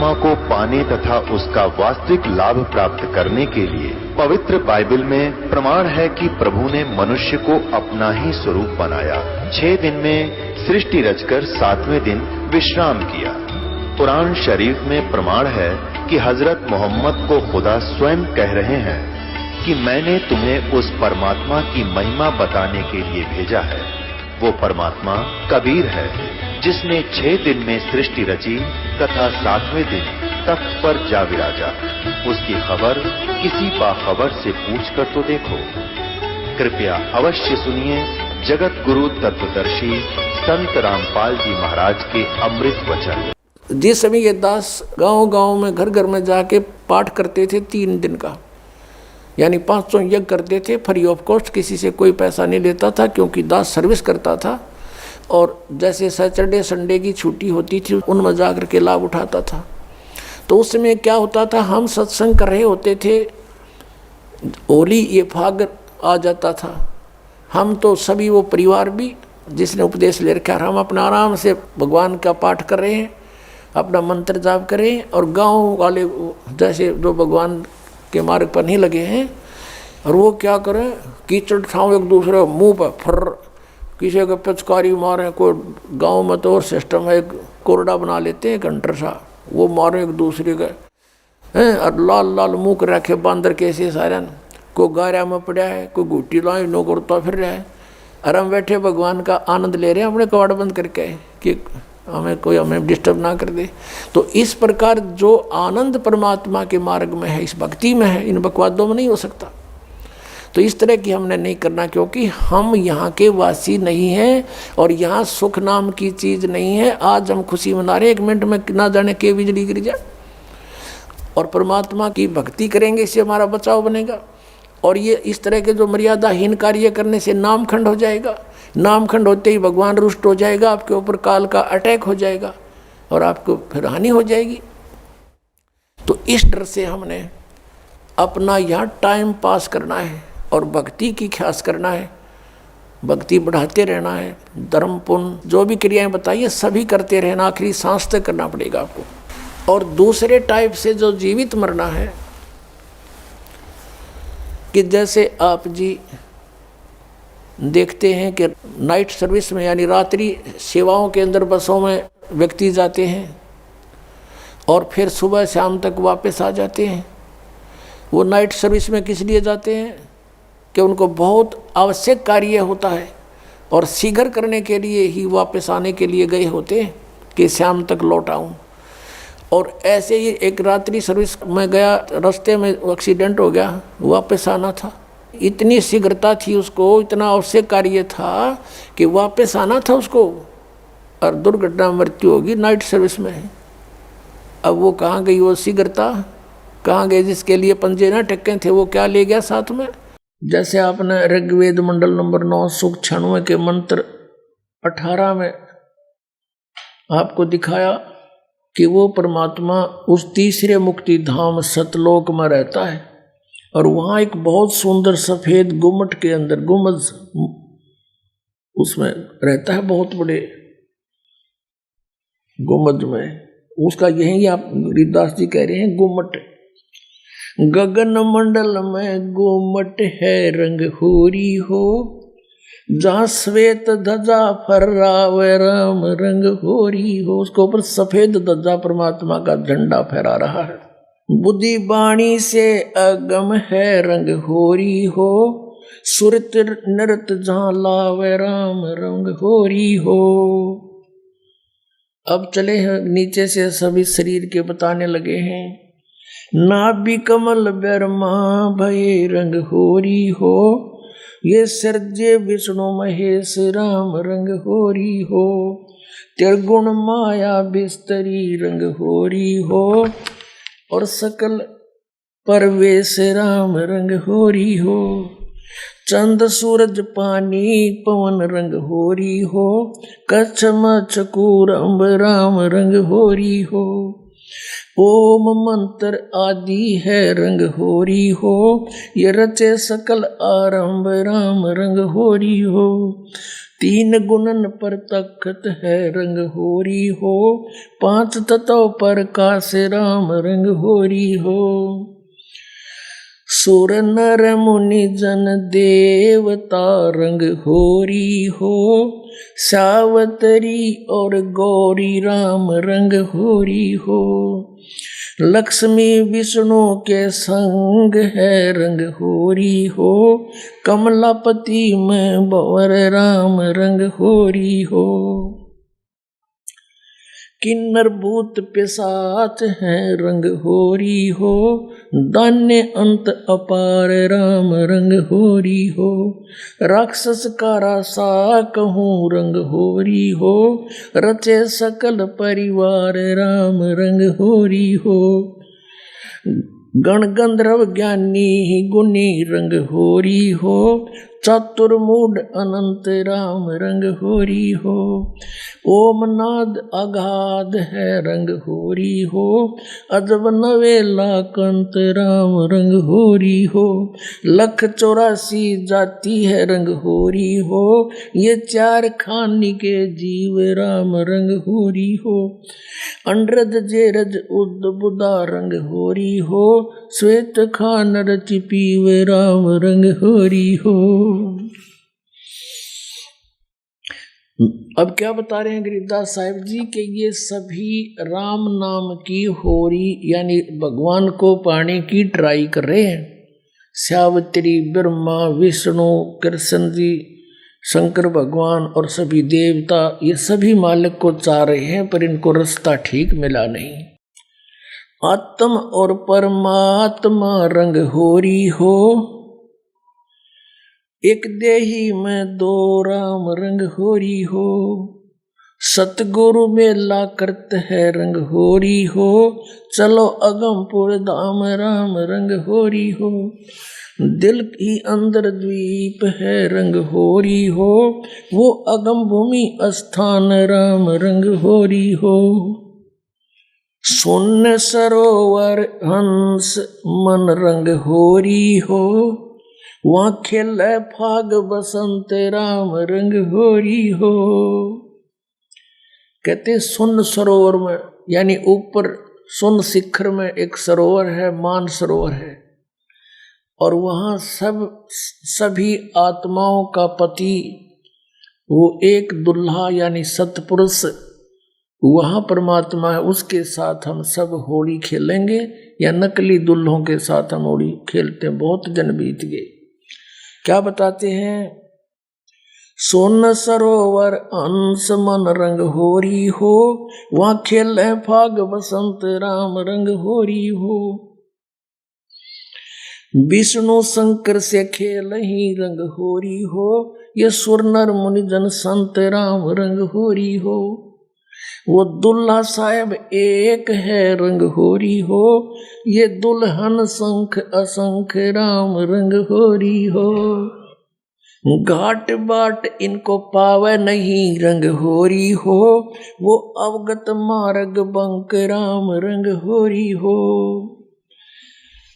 परमात्मा को पाने तथा उसका वास्तविक लाभ प्राप्त करने के लिए पवित्र बाइबल में प्रमाण है कि प्रभु ने मनुष्य को अपना ही स्वरूप बनाया। 6 दिन में सृष्टि रचकर 7वें दिन विश्राम किया। कुरान शरीफ में प्रमाण है कि हजरत मोहम्मद को खुदा स्वयं कह रहे हैं कि मैंने तुम्हें उस परमात्मा की महिमा बताने के लिए भेजा है। वो परमात्मा कबीर है जिसने 6 दिन में सृष्टि रची तथा 7वें दिन तख्त पर जा विराजा। उसकी खबर किसी बाखबर से पूछकर तो देखो। कृपया अवश्य सुनिए जगत गुरु तत्वदर्शी संत रामपाल जी महाराज के अमृत वचन। जिस समय ये दास गांव-गांव में घर घर में जाके पाठ करते थे 3 दिन का, यानी 500 यज्ञ करते थे फ्री ऑफ कॉस्ट, किसी से कोई पैसा नहीं लेता था क्योंकि दास सर्विस करता था। और जैसे सैटरडे संडे की छुट्टी होती थी उनमें जाकर के लाभ उठाता था। तो उस समय क्या होता था, हम सत्संग कर रहे होते थे, होली ये फाग आ जाता था, हम तो सभी वो परिवार भी जिसने उपदेश ले रखा, हम अपना आराम से भगवान का पाठ कर रहे हैं, अपना मंत्र जाप करें। और गांव वाले जैसे जो भगवान के मार्ग पर नहीं लगे हैं, और वो क्या करें, कीचड़ ठाव एक दूसरे मुंह पर फर, किसी का पिचकारी मारे। कोई गांव में तो और सिस्टम है, एक कोरडा बना लेते हैं घंटर सा, वो मारे एक दूसरे का हैं, और लाल लाल मुँह कर रखे बांदर कैसे सारे। कोई गारा में पड़ा है, कोई घुट्टी लाई नो करता फिर रहा है, और हम बैठे भगवान का आनंद ले रहे हैं अपने कबाड़ बंद करके कि हमें डिस्टर्ब ना कर दे। तो इस प्रकार जो आनंद परमात्मा के मार्ग में है, इस भक्ति में है, इन बकवादों में नहीं हो सकता। तो इस तरह की हमने नहीं करना, क्योंकि हम यहाँ के वासी नहीं हैं और यहाँ सुख नाम की चीज़ नहीं है। आज हम खुशी मना रहे, 1 मिनट में ना जाने के बिजली गिर जाए। और परमात्मा की भक्ति करेंगे, इससे हमारा बचाव बनेगा। और ये इस तरह के जो मर्यादाहीन कार्य करने से नामखंड हो जाएगा, नामखंड होते ही भगवान रुष्ट हो जाएगा, आपके ऊपर काल का अटैक हो जाएगा और आपको फिर हानि हो जाएगी। तो इस डर से हमने अपना यहाँ टाइम पास करना है और भक्ति की ख्यास करना है, भक्ति बढ़ाते रहना है। धर्म पुण्य जो भी क्रियाएं बताइए सभी करते रहना, आखिरी सांस तक करना पड़ेगा आपको। और दूसरे टाइप से जो जीवित मरना है कि जैसे आप जी देखते हैं कि नाइट सर्विस में यानी रात्रि सेवाओं के अंदर बसों में व्यक्ति जाते हैं और फिर सुबह शाम तक वापस आ जाते हैं। वो नाइट सर्विस में किस लिए जाते हैं कि उनको बहुत आवश्यक कार्य होता है और शीघ्र करने के लिए ही वापस आने के लिए गए होते हैं कि शाम तक लौट आऊँ। और ऐसे ही एक रात्रि सर्विस में गया, रास्ते में एक्सीडेंट हो गया, वापस आना था, इतनी शीघ्रता थी उसको, इतना आवश्यक कार्य था कि वापस आना था उसको, और दुर्घटना मृत्यु होगी नाइट सर्विस में। अब वो कहाँ गई वो शीघ्रता, कहाँ गए जिसके लिए पंजे ना टक्के थे, वो क्या ले गया साथ में। जैसे आपने ऋग्वेद मंडल नंबर 9 सूक्त 96 के मंत्र 18 में आपको दिखाया कि वो परमात्मा उस तीसरे मुक्ति धाम सतलोक में रहता है और वहाँ एक बहुत सुंदर सफ़ेद गुम्मट के अंदर गुम्बद उसमें रहता है, बहुत बड़े गुम्बद में। उसका यही आप गिरिदास जी कह रहे हैं गुम्मट। गगन मंडल में गुम्मट है रंग होरी हो, जहाँ श्वेत ध्वजा फहरावे राम रंग होरी हो। उसके ऊपर सफेद ध्वजा परमात्मा का झंडा फहरा रहा है। बुद्धि बाणी से अगम है रंग होरी हो, सुरत नृत जहाँ लावे राम रंग होरी हो। अब चले हैं नीचे से सभी शरीर के बताने लगे हैं। नाभि कमल ब्रह्मा भय रंग होरी हो, ये सर्जे विष्णु महेश राम रंग होरी हो। त्रिगुण माया बिस्तरी रंग होरी हो, और सकल परवेश राम रंग होरी हो। चंद सूरज पानी पवन रंग होरी हो, कच्छ मच्छ कूर अम्ब राम रंग होरी हो। ओम मंत्र आदि है रंग होरी हो, ये रचे सकल आरंभ राम रंग होरी हो। तीन गुणन पर तखत है रंग होरी हो, पांच तत्व पर काश राम रंग होरी हो। सुर नर मुनि जन देवता रंग होरी हो, सावतरी और गौरी राम रंग होरी हो। लक्ष्मी विष्णु के संग है रंग होरी हो, कमलापति में भंवर राम रंग होरी हो। किन्नर भूत पिशाच है रंग होरी हो, दान्य अंत अपार राम रंग होरी हो। राक्षस का रासा कहूँ रंग होरी हो, रचे सकल परिवार राम रंग होरी हो। गण गंधर्व ज्ञानी गुणी रंग होरी हो, चतुर्मूढ़ अनंत राम रंग होरी हो। ओम नाद अगाध है रंग होरी हो, अजब नवेला कंत राम रंग होरी हो। लख 84 जाति है रंग होरी हो, ये चार खानी के जीव राम रंग होरी हो। अंड्रज जेरज उद बुदा रंग होरी हो, श्वेत खान रचि पीव राम रंग होरी हो। अब क्या बता रहे हैं गरीबदास साहिब जी कि ये सभी राम नाम की होरी यानी भगवान को पाने की ट्राई कर रहे हैं। सावित्री, ब्रह्मा, विष्णु, कृष्ण जी, शंकर भगवान और सभी देवता ये सभी मालिक को चाह रहे हैं, पर इनको रास्ता ठीक मिला नहीं। आत्म और परमात्मा रंग होरी हो, एक देही में दो राम रंग होरी हो। सतगुरु मेला करते है रंग होरी हो, चलो अगमपुर धाम राम रंग होरी हो। दिल की अंदर द्वीप है रंग होरी हो, वो अगम भूमि स्थान राम रंग होरी हो। शून्य सरोवर हंस मन रंग होरी हो, वहाँ खेले फाग बसंत राम रंग होरी हो। कहते सुन सरोवर में यानी ऊपर सुन शिखर में एक सरोवर है, मान सरोवर है, और वहाँ सभी आत्माओं का पति वो एक दुल्हा यानी सतपुरुष वहाँ परमात्मा है, उसके साथ हम सब होली खेलेंगे या नकली दुल्हों के साथ हम होली खेलते हैं। बहुत जन बीत गए। क्या बताते हैं? सोन सरोवर अंश मन रंग होरी हो, वहाँ खेले फाग बसंत राम रंग होरी हो। विष्णु शंकर से खेल ही रंग होरी हो, ये सुर नर मुनि जन संत राम रंग होरी हो। वो दुल्हा साहब एक है रंग होरी हो, ये दुल्हन शंख असंख राम रंग होरी हो। घाट बाट इनको पावे नहीं रंग होरी हो, वो अवगत मार्ग बंक राम रंग होरी हो।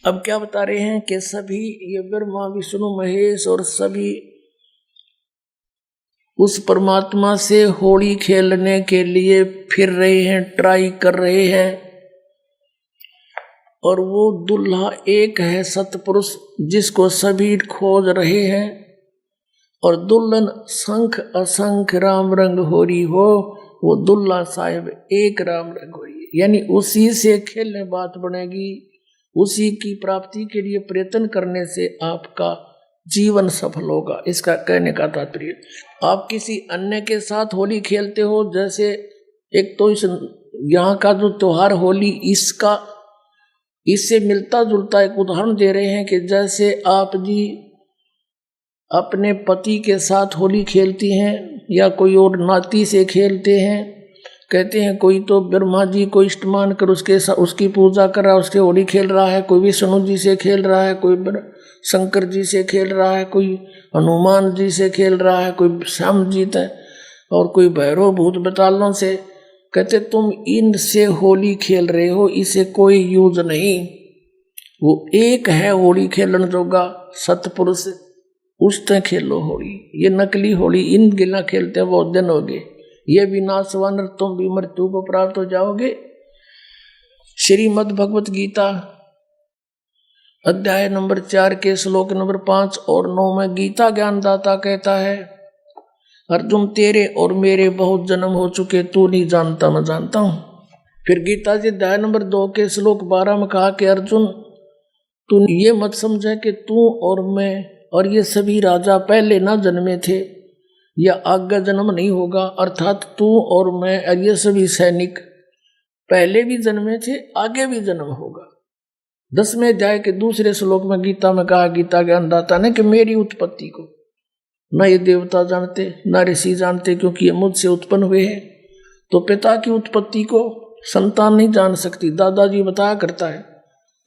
अब क्या बता रहे हैं कि सभी ये ब्रह्मा विष्णु महेश और सभी उस परमात्मा से होली खेलने के लिए फिर रहे हैं, ट्राई कर रहे हैं, और वो दुल्हा एक है सतपुरुष जिसको सभी खोज रहे हैं, और दुल्हन शंख असंख राम रंग होरी हो, वो दुल्हा साहिब एक राम रंग होरी। यानी उसी से खेलने बात बनेगी, उसी की प्राप्ति के लिए प्रयत्न करने से आपका जीवन सफल होगा। इसका कहने का तात्पर्य, आप किसी अन्य के साथ होली खेलते हो, जैसे एक तो इस यहाँ का जो त्योहार होली इससे मिलता जुलता एक उदाहरण दे रहे हैं कि जैसे आप जी अपने पति के साथ होली खेलती हैं या कोई और नाती से खेलते हैं। कहते हैं कोई तो ब्रह्मा जी को इष्ट मान कर उसकी पूजा कर रहा है, उसके होली खेल रहा है, कोई विष्णु जी से खेल रहा है, कोई शंकर जी से खेल रहा है, कोई हनुमान जी से खेल रहा है, कोई श्याम जी है, और कोई भैरव भूत बतालों से कहते तुम इनसे होली खेल रहे हो, इसे कोई यूज नहीं। वो एक है होली खेलन जोगा सतपुरुष, उससे खेलो होली। ये नकली होली इन गिला खेलते बहुत दिन हो गए। ये भी नासवान, तुम भी मृत्यु को प्राप्त हो जाओगे। श्रीमद् भगवत गीता अध्याय नंबर 4 के श्लोक नंबर 5 और 9 में गीता ज्ञानदाता कहता है, अर्जुन तेरे और मेरे बहुत जन्म हो चुके, तू नहीं जानता मैं जानता हूं। फिर गीता जी अध्याय नंबर 2 के श्लोक 12 में कहा कि अर्जुन तू ये मत समझे कि तू और मैं और ये सभी राजा पहले ना जन्मे थे या आगे जन्म नहीं होगा, अर्थात तू और मैं और ये सभी सैनिक पहले भी जन्मे थे, आगे भी जन्म होगा। 10वें अध्याय के दूसरे श्लोक में गीता में कहा गीता ज्ञानदाता ने कि मेरी उत्पत्ति को न ये देवता जानते न ऋषि जानते, क्योंकि ये मुझसे उत्पन्न हुए हैं। तो पिता की उत्पत्ति को संतान नहीं जान सकती, दादाजी बताया करता है।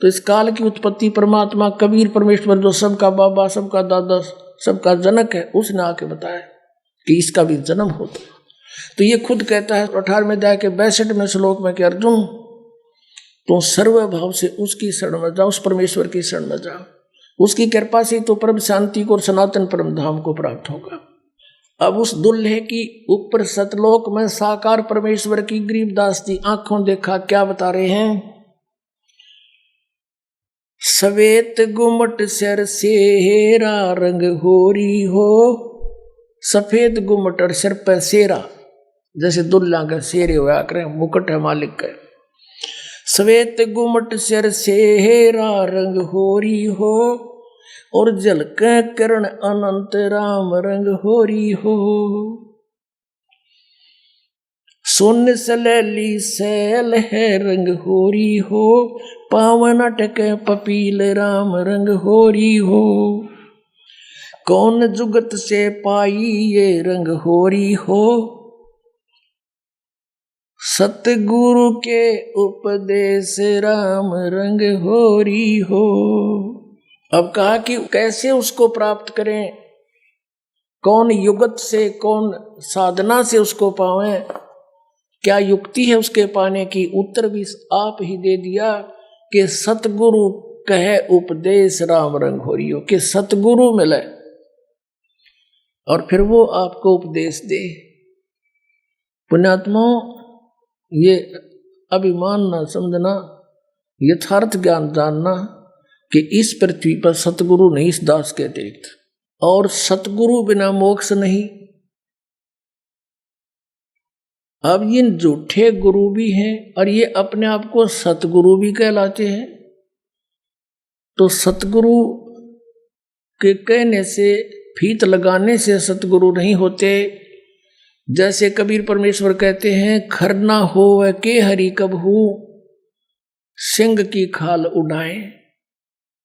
तो इस काल की उत्पत्ति परमात्मा कबीर परमेश्वर जो सबका बाबा सबका दादा सबका जनक है, उसने आके बताया कि इसका भी जन्म होता। तो ये खुद कहता है 18वें अध्याय के 62वें श्लोक में कि अर्जुन तो सर्वभाव से उसकी शरण में जाओ, उस परमेश्वर की शरण में जाओ, उसकी कृपा से तो परम शांति को और सनातन परम धाम को प्राप्त होगा। अब उस दुल्हे की ऊपर सतलोक में साकार परमेश्वर की गरीबदास जी आंखों देखा क्या बता रहे हैं, सवेत गुमट सिर सेरा रंग होरी हो। सफेद गुमट और सिर पर सेरा, जैसे दुल्ला का शेरे हुआ करें, मुकुट है मालिक का। सवेत गुमट सिर सेरा रंग होरी हो और जलक करण अनंत राम रंग होरी हो। सोन सलैली सैल है रंग होरी हो, पावन अटक पपील राम रंग होरी हो। कौन जुगत से पाई ये रंग होरी हो, सतगुरु के उपदेश राम रंग होरी हो। अब कहा कि कैसे उसको प्राप्त करें, कौन युगत से कौन साधना से उसको पावें, क्या युक्ति है उसके पाने की। उत्तर भी आप ही दे दिया कि सतगुरु कहे उपदेश राम रंग होरी हो, कि सतगुरु मिले और फिर वो आपको उपदेश दे। पुण्यात्माओं, ये अभिमान ना समझना, यथार्थ ज्ञान जानना कि इस पृथ्वी पर सतगुरु नहीं इस दास के अतिरिक्त, और सतगुरु बिना मोक्ष नहीं। अब ये झूठे गुरु भी हैं और ये अपने आप को सतगुरु भी कहलाते हैं। तो सतगुरु के कहने से, फीत लगाने से सतगुरु नहीं होते। जैसे कबीर परमेश्वर कहते हैं, खरना हो के हरि कबहू सिंह की खाल उड़ाए।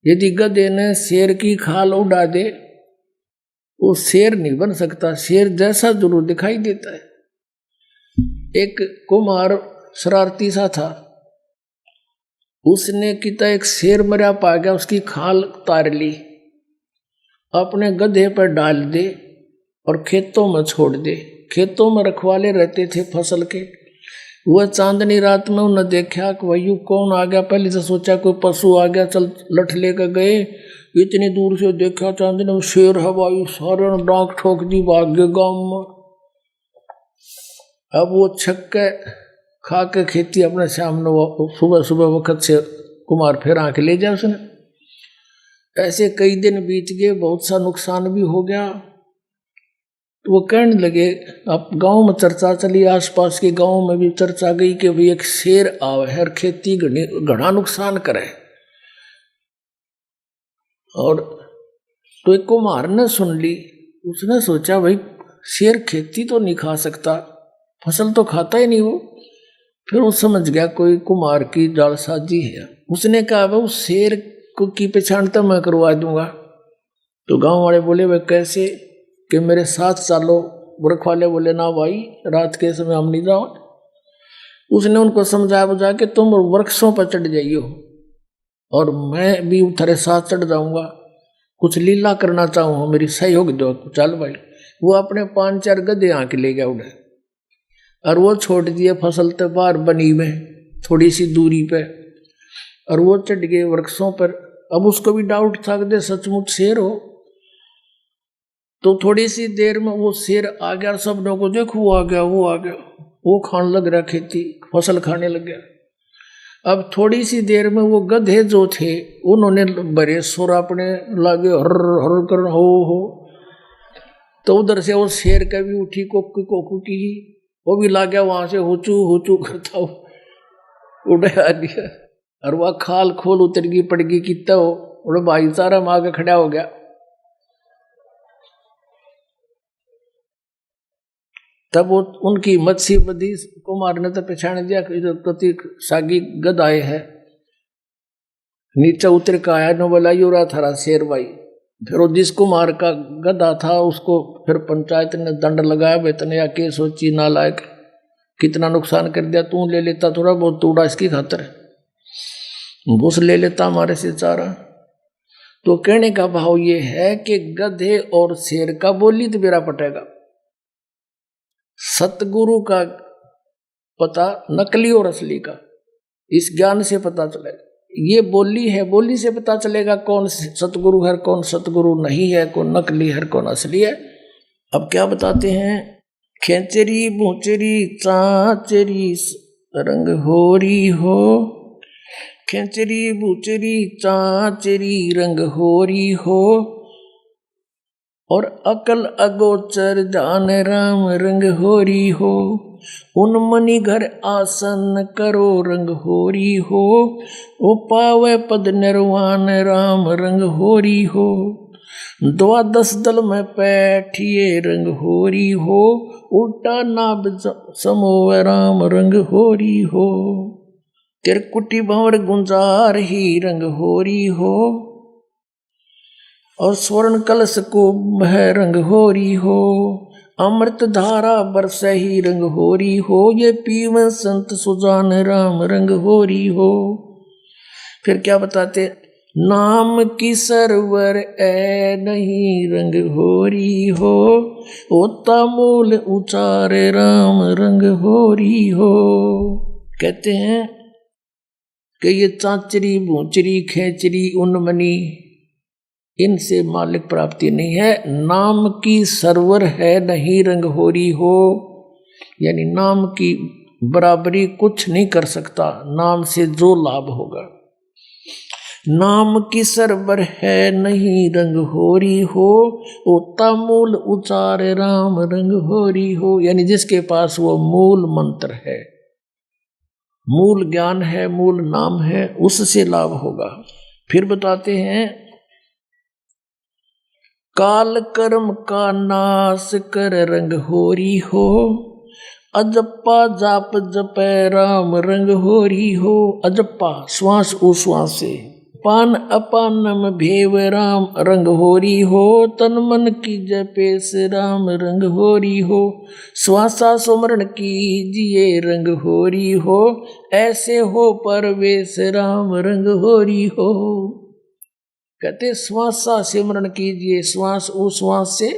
यदि गधे ने शेर की खाल उड़ा दे, वो शेर नहीं बन सकता, शेर जैसा जरूर दिखाई देता है। एक कुम्हार शरारती सा था, उसने किता एक शेर मरा पा गया, उसकी खाल उतार ली, अपने गधे पर डाल दे और खेतों में छोड़ दे। खेतों में रखवाले रहते थे फसल के। वह चांदनी रात में उन्हें देखा कि वही कौन आ गया, पहले से सोचा कोई पशु आ गया, चल लठ लेकर गए। इतनी दूर से देखा चांदनी में शेर हवाई, सारे ने डांक ठोक दी, भाग गए गाँव में। अब वो छक्के खा के खेती अपने सामने सुबह सुबह वक्त से कुमार फिर आके ले जाए उसने। ऐसे कई दिन बीत गए, बहुत सा नुकसान भी हो गया। तो वो कहने लगे, अब गांव में चर्चा चली, आसपास के गांव में भी चर्चा गई कि भाई एक शेर आवे है और खेती घना नुकसान करे। और तो एक कुम्हार ने सुन ली, उसने सोचा भाई शेर खेती तो नहीं खा सकता, फसल तो खाता ही नहीं वो। फिर वो समझ गया कोई कुम्हार की जालसाजी है। उसने कहा उस शेर को की पहचान तो मैं करवा दूंगा। तो गांव वाले बोले वे कैसे, कि मेरे साथ चलो। बुरख वाले बोले ना भाई, रात के समय हम नहीं जाओ। उसने उनको समझा बुझा के तुम वृक्षों पर चढ़ जाइयो और मैं भी तेरे साथ चढ़ जाऊंगा, कुछ लीला करना चाहूँ, मेरी सहयोग दो। चल भाई, वो अपने 5-4 गधे आके ले गया उन्हें। और वो छोड़ दिए फसल तो बाहर बनी में थोड़ी सी दूरी पे, और वो चढ़ गए वृक्षों पर। अब उसको भी डाउट था कि सचमुच शेर हो। तो थोड़ी सी देर में वो शेर आ गया, सब लोगों को देखो वो आ गया, वो आ गया, वो खाने लग रहा, खेती फसल खाने लग गया। अब थोड़ी सी देर में वो गधे जो थे उन्होंने बड़े सुर अपने लागे हर हर कर हो। तो उधर से वो शेर का भी उठी कोकू कोकू की, वो भी ला गया वहां से हुचू हुचू करता हो उड़ा दिया, और वह खाल खोल उतर गई पड़ गई कितना हो, और भाईचारा में आगे खड़ा हो गया। तब वो उनकी मत्स्य बदी कुमार ने तो पहचान दिया कि जो प्रतीक सागी गद आए है। नीचे उतर के आया नो बोला यो रहा थारा शेर भाई। फिर वो जिस कुमार का गदा था उसको फिर पंचायत ने दंड लगाया, बेतने आके सोची नालायक कितना नुकसान कर दिया, तू ले लेता थोड़ा बहुत तूड़ा इसकी खातर, घूस ले लेता हमारे से चारा। तो कहने का भाव ये है कि गधे और शेर का बोली तो बेरा पटेगा। सतगुरु का पता नकली और असली का इस ज्ञान से पता चलेगा। ये बोली है, बोली से पता चलेगा कौन सतगुरु है, कौन सतगुरु नहीं है, कौन नकली है, कौन असली है। अब क्या बताते हैं, खेचरी भूचरी चाचरी रंग होरी हो, खेचरी भूचरी चाचरी रंग होरी हो, और अकल अगोचर जान राम रंग होरी हो, उन मणि घर आसन करो रंग होरी हो, ओ पावे पद निर्वाण राम रंग होरी हो, द्वादश दल में बैठिए रंग होरी हो, उल्टा नाभ समोव राम रंग होरी हो, तिरकुटी भंवर गुंजार ही रंग होरी हो, और स्वर्ण कलश को है रंग होरी हो, अमृत धारा बरस ही रंग होरी हो, ये पीव संत सुजान राम रंग होरी हो। फिर क्या बताते, नाम की सरवर ए नहीं रंग होरी हो, होता मूल उचार राम रंग होरी हो। कहते हैं कि ये चाचरी भूचरी खेचरी उन्मनी इनसे मालिक प्राप्ति नहीं है, नाम की सरवर है नहीं रंग होरी हो, यानी नाम की बराबरी कुछ नहीं कर सकता नाम से जो लाभ होगा। नाम की सरवर है नहीं रंग होरी हो, होता मूल उचार राम रंग होरी हो, यानी जिसके पास वो मूल मंत्र है, मूल ज्ञान है, मूल नाम है, उससे लाभ होगा। फिर बताते हैं, काल कर्म का नाश कर रंग होरी हो, अजप्पा जाप जपे राम रंग होरी हो। अजप्पा श्वास उश्वास से, पान अपान में भेव राम रंग होरी हो, तन मन की जपे से राम रंग होरी हो, श्वासा सुमरण कीजिए रंग होरी हो, ऐसे हो परवेश राम रंग होरी हो। कहते श्वासा सिमरण कीजिए, श्वास उश्वास से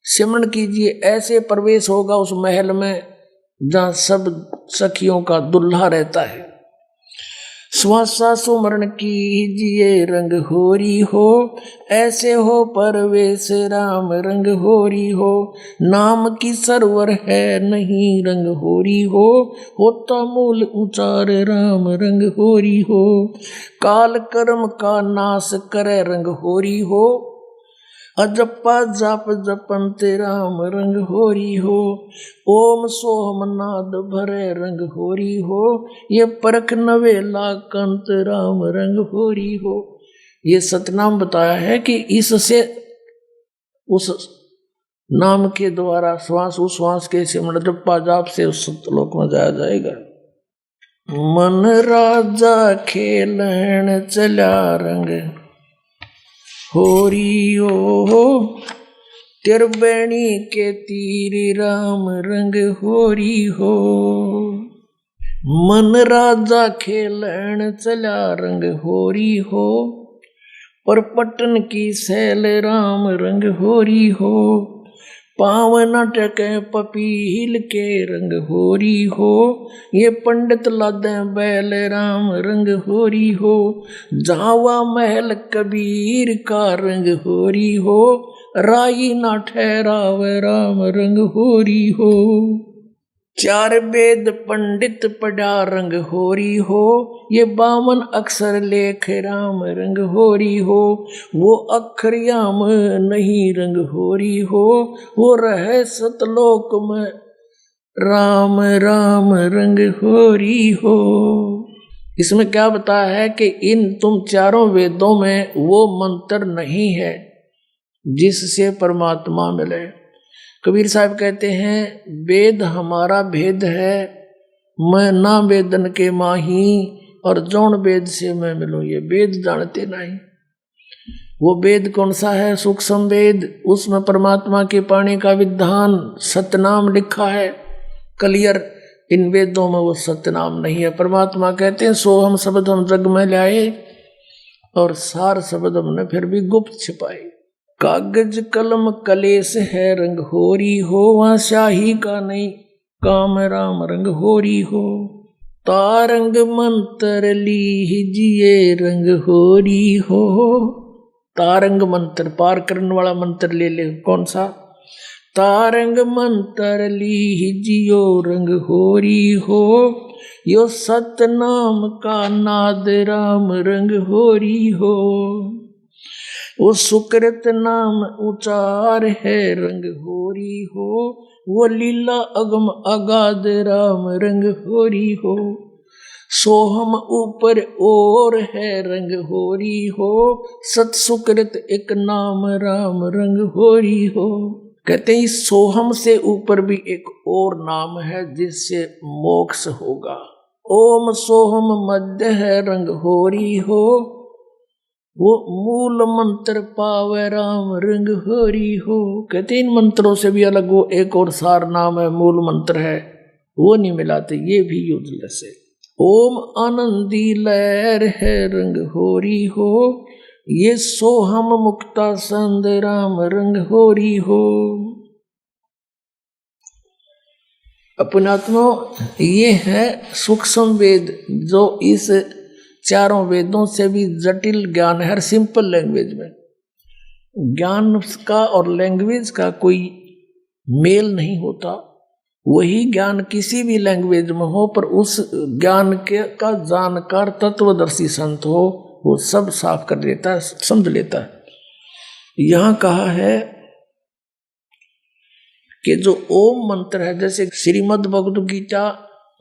सिमरण कीजिए, ऐसे प्रवेश होगा उस महल में जहाँ सब सखियों का दुल्हा रहता है। श्वासा सुमरण कीजिए रंग होरी हो, ऐसे हो परवेश राम रंग होरी हो, नाम की सरवर है नहीं रंग होरी हो, होता मूल उचार राम रंग होरी हो, काल कर्म का नाश करे रंग होरी हो, अजप्पा जाप जपंत राम रंग होरी हो, ओम सोहम नाद भरे रंग होरी हो, ये परख नवेला कंत राम रंग होरी हो। ये सतनाम बताया है कि इससे उस नाम के द्वारा श्वास उश्वास के सिमरण जप्पा जाप से उस सतलोक में जाया जाएगा। मन राजा खेलन चला रंग होरी हो, तिरबेणी के तीर राम रंग होरी हो, मन राजा खेलन चला रंग होरी हो, पर पटन की सैल राम रंग होरी हो, पावन टके पपील के रंग होरी हो, ये पंडित लादे बैल राम रंग होरी हो, जावा महल कबीर का रंग होरी हो, राई ना ठहराव राम रंग होरी हो। चार वेद पंडित पढ़ा रंग होरी हो, ये 52 अक्षर लेख राम रंग होरी हो, वो अक्षर याम नहीं रंग होरी हो, वो रहे सतलोक में राम राम रंग होरी हो। इसमें क्या बताया है कि इन तुम चारों वेदों में वो मंत्र नहीं है जिससे परमात्मा मिले। कबीर साहब कहते हैं वेद हमारा भेद है, मैं ना वेदन के माही, और जौन वेद से मैं मिलूं ये वेद जानते नहीं। वो वेद कौन सा है? सूक्ष्म वेद, उसमें परमात्मा के पाने का विधान सतनाम लिखा है क्लियर। इन वेदों में वो सतनाम नहीं है। परमात्मा कहते हैं सोहम शब्द हम जग में लाए, और सार शब्द हमने फिर भी गुप्त छिपाए। कागज कलम कलेश है रंग होरी हो, वहां शाही का नहीं काम राम रंग होरी हो, तारंग मंत्र लीजिए रंग होरी हो। तारंग मंत्र पार करने वाला मंत्र ले ले। कौन सा? तारंग मंत्र लीजियो रंग होरी हो, यो सतनाम का नाद राम रंग होरी हो, वो सुकृत नाम उचार है रंग होरी हो, वो लीला अगम अगाध राम रंग होरी हो, सोहम ऊपर और है रंग होरी हो, सत सुकृत एक नाम राम रंग होरी हो। कहते हैं सोहम से ऊपर भी एक और नाम है जिससे मोक्ष होगा। ओम सोहम मध्य है रंग होरी हो, वो मूल मंत्र पावे राम रंग होरी हो। कहते इन मंत्रों से भी अलग वो एक और सार नाम है, मूल मंत्र है, वो नहीं मिलाते, ये भी यूजलेस है। ओम आनंदी लहर है रंग होरी हो, ये सोहम मुक्ता संद राम रंग होरी हो। अपनात्मा ये है सूक्ष्म वेद, जो इस चारों वेदों से भी जटिल ज्ञान है। हर सिंपल लैंग्वेज में ज्ञान का और लैंग्वेज का कोई मेल नहीं होता। वही ज्ञान किसी भी लैंग्वेज में हो, पर उस ज्ञान के का जानकार तत्वदर्शी संत हो, वो सब साफ कर देता है, समझ लेता है। यहाँ कहा है कि जो ओम मंत्र है, जैसे श्रीमद् भगवद गीता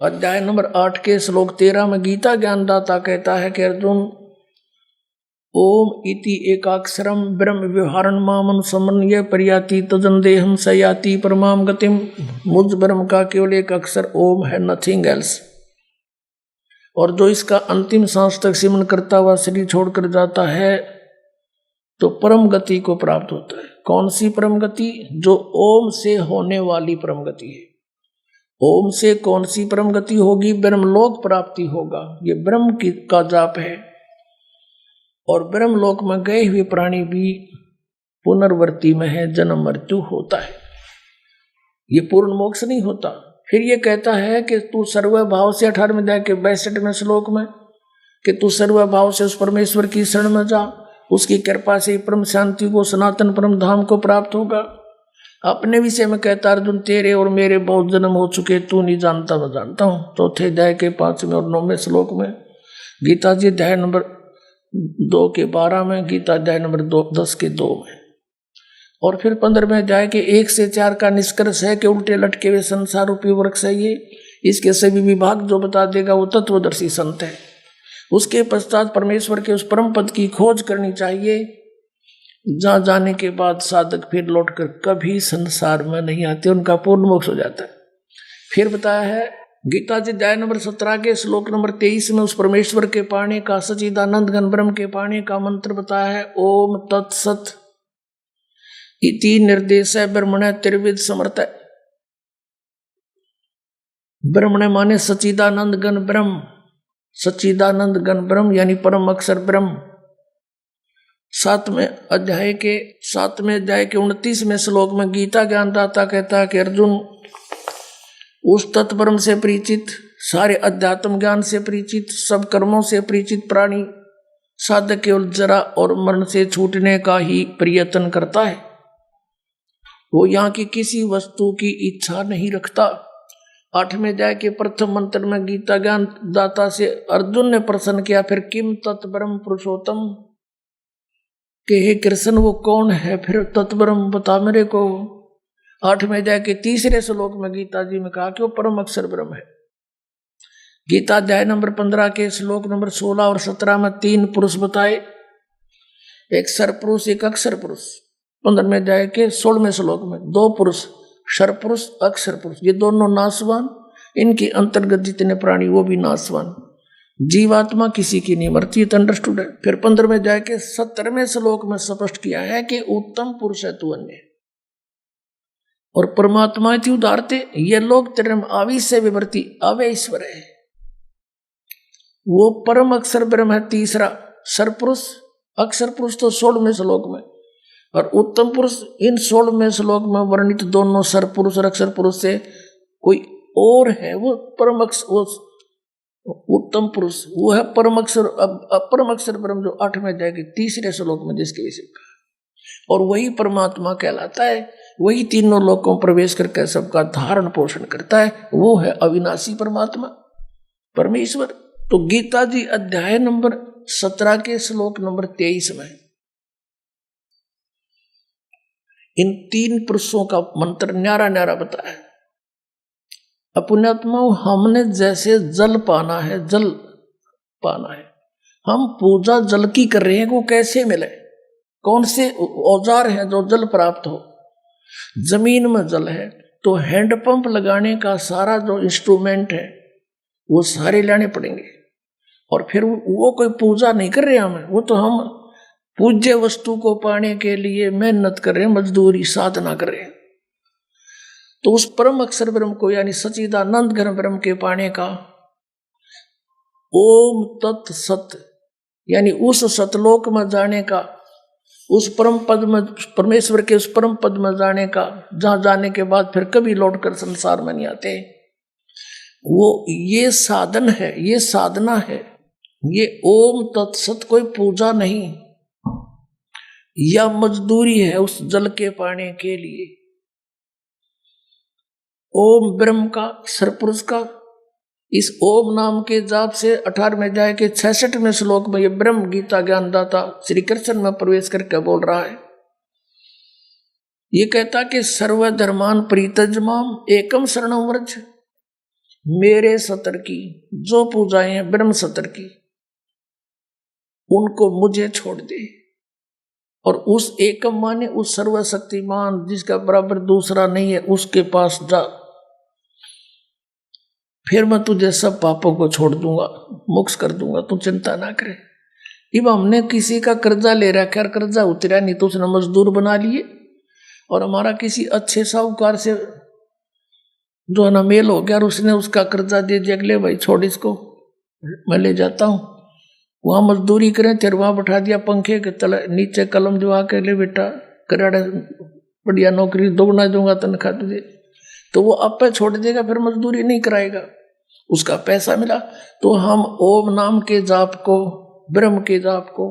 अध्याय नंबर 8 के श्लोक 13 में गीता ज्ञानदाता कहता है कि अर्जुन ओम इति एकाक्षरम ब्रह्म व्यवहारण मामन समन्वय पर्याति तजन देहम सयाति परमाम गतिम। मुझ ब्रह्म का केवल एक अक्षर ओम है, नथिंग एल्स। और जो इसका अंतिम सांस तक सिमरन करता हुआ शरीर छोड़कर जाता है तो परम गति को प्राप्त होता है। कौन सी परम गति? जो ओम से होने वाली परम गति है। ओम से कौन सी परम गति होगी? ब्रह्मलोक प्राप्ति होगा। ये ब्रह्म का जाप है। और ब्रह्मलोक में गए हुए प्राणी भी पुनर्वर्ती में है, जन्म मृत्यु होता है, ये पूर्ण मोक्ष नहीं होता। फिर ये कहता है कि तू सर्वभाव से 18वें अध्याय के 62वें श्लोक में कि तू सर्वभाव से उस परमेश्वर की शरण में जा, उसकी कृपा से परम शांति को, सनातन परम धाम को प्राप्त होगा। अपने विषय में कहता अर्जुन तेरे और मेरे बहुत जन्म हो चुके, तू नहीं जानता मैं जानता हूँ। चौथे अध्याय के 5वें और 9वें श्लोक में, गीता जी अध्याय नंबर 2 के 12 में, गीता अध्याय नंबर 10 के 2 में। और फिर 15वें अध्याय के 1 से 4 का निष्कर्ष है कि उल्टे लटके हुए संसार रूपी वृक्ष है ये, इसके सभी विभाग जो बता देगा वो तत्वदर्शी संत है। उसके पश्चात परमेश्वर के उस परम पद की खोज करनी चाहिए, जहाँ जाने के बाद साधक फिर लौटकर कभी संसार में नहीं आते, उनका पूर्ण मोक्ष हो जाता है। फिर बताया है गीता जी अध्याय नंबर 17 के श्लोक नंबर 23 में उस परमेश्वर के पाने का, सच्चिदानंद घन ब्रह्म के पाने का मंत्र बताया है। ओम तत्सत इति निर्देश ब्रह्मण त्रिविध समर्थ। ब्रह्मण माने सच्चिदानंद घन ब्रह्म, सच्चिदानंद घन ब्रह्म यानी परम अक्षर ब्रह्म। 7वें अध्याय के 29वें श्लोक में गीता ज्ञानदाता कहता है कि अर्जुन, उस तत्परम से परिचित, सारे अध्यात्म ज्ञान से परिचित, सब कर्मों से परिचित प्राणी साधक केवल जरा और मरण से छूटने का ही प्रयत्न करता है। वो यहाँ की किसी वस्तु की इच्छा नहीं रखता। 8वें अध्याय के प्रथम मंत्र में गीता ज्ञान दाता से अर्जुन ने प्रश्न किया, फिर किम तत्परम पुरुषोत्तम, कि हे कृष्ण वो कौन है फिर तत्परम, बता मेरे को। 8वें अध्याय के 3 श्लोक में गीता जी में कहा कि वो परम अक्षर ब्रह्म है। गीता अध्याय नंबर 15 के श्लोक नंबर 16 और 17 में 3 पुरुष बताए, एक सरपुरुष एक अक्षर पुरुष। 15वें अध्याय के 16वें श्लोक में 2 पुरुष, सरपुरुष अक्षर पुरुष, ये दोनों नाशवान, इनके अंतर्गत जितने प्राणी वो भी नाशवान। जीवात्मा किसी की नहीं मरती, ये अंडरस्टूड है। फिर 15वें अध्याय के 17वें श्लोक में स्पष्ट किया है कि उत्तम पुरुष है तू अन्य, और परमात्मा थी उदारते, ये लोग तेरे आविष से विवर्ती अवे ईश्वर है। वो परम अक्षर ब्रह्म है तीसरा, सरपुरुष अक्षर पुरुष तो 16वें श्लोक में, और उत्तम पुरुष इन 16वें श्लोक में वर्णित दोनों सरपुरुष और अक्षर पुरुष से कोई और है। वो परम अक्षर, वो उत्तम पुरुष वो है परम अक्षर, परम अक्षर ब्रह्म जो 8वें अध्याय के 3 श्लोक में जिसके विषय का, और वही परमात्मा कहलाता है। वही तीनों लोकों प्रवेश करके सबका धारण पोषण करता है, वो है अविनाशी परमात्मा परमेश्वर। तो गीता जी अध्याय नंबर 17 के श्लोक नंबर 23 में इन 3 पुरुषों का मंत्र न्यारा न्यारा बताया। अपनात्मा हमने जैसे जल पाना है, जल पाना है, हम पूजा जल की कर रहे हैं, वो कैसे मिले, कौन से औजार हैं जो जल प्राप्त हो। जमीन में जल है तो हैंडपंप लगाने का सारा जो इंस्ट्रूमेंट है वो सारे लाने पड़ेंगे, और फिर वो कोई पूजा नहीं कर रहे हमें, वो तो हम पूज्य वस्तु को पाने के लिए मेहनत कर रहे हैं, मजदूरी साधना कर रहे हैं। तो उस परम अक्षर ब्रह्म को यानी सच्चिदानंद घन ब्रह्म के पाने का ओम तत् सत यानी उस सतलोक में जाने का, उस परम पद में, परमेश्वर के उस परम पद में जाने का, जहां जाने के बाद फिर कभी लौटकर संसार में नहीं आते, वो ये साधन है, ये साधना है। ये ओम तत्सत कोई पूजा नहीं या मजदूरी है उस जल के पाने के लिए। ओम ब्रह्म का, सरपुरुष का, इस ओम नाम के जाप से 18वें अध्याय के 66वें श्लोक में ये ब्रह्म गीता ज्ञानदाता श्री कृष्ण में प्रवेश करके बोल रहा है। ये कहता कि सर्वधर्मान प्रीतजमाम एकम शरणम व्रज, मेरे सतर की जो पूजाएं हैं ब्रह्म सतर की, उनको मुझे छोड़ दे, और उस एकम माने उस सर्वशक्तिमान जिसका बराबर दूसरा नहीं है उसके पास जा, फिर मैं तुझे सब पापों को छोड़ दूंगा, मुक्त कर दूंगा, तू चिंता ना करे। अब हमने किसी का कर्जा ले रखा है, कर्जा उतरा नहीं तो उसने मजदूर बना लिए, और हमारा किसी अच्छे साहूकार से जो है ना मेल हो गया और उसने उसका कर्जा दे दिया, अगले भाई छोड़ इसको, मैं ले जाता हूँ, वहाँ मजदूरी करें, तेरे वहाँ बैठा दिया पंखे के तले नीचे कलम जो आके ले बेटा कराड़े बढ़िया नौकरी दोगुना दूंगा तनख्वाह तुझे, तो वो अब पे छोड़ देगा, फिर मजदूरी नहीं कराएगा, उसका पैसा मिला। तो हम ओम नाम के जाप को, ब्रह्म के जाप को,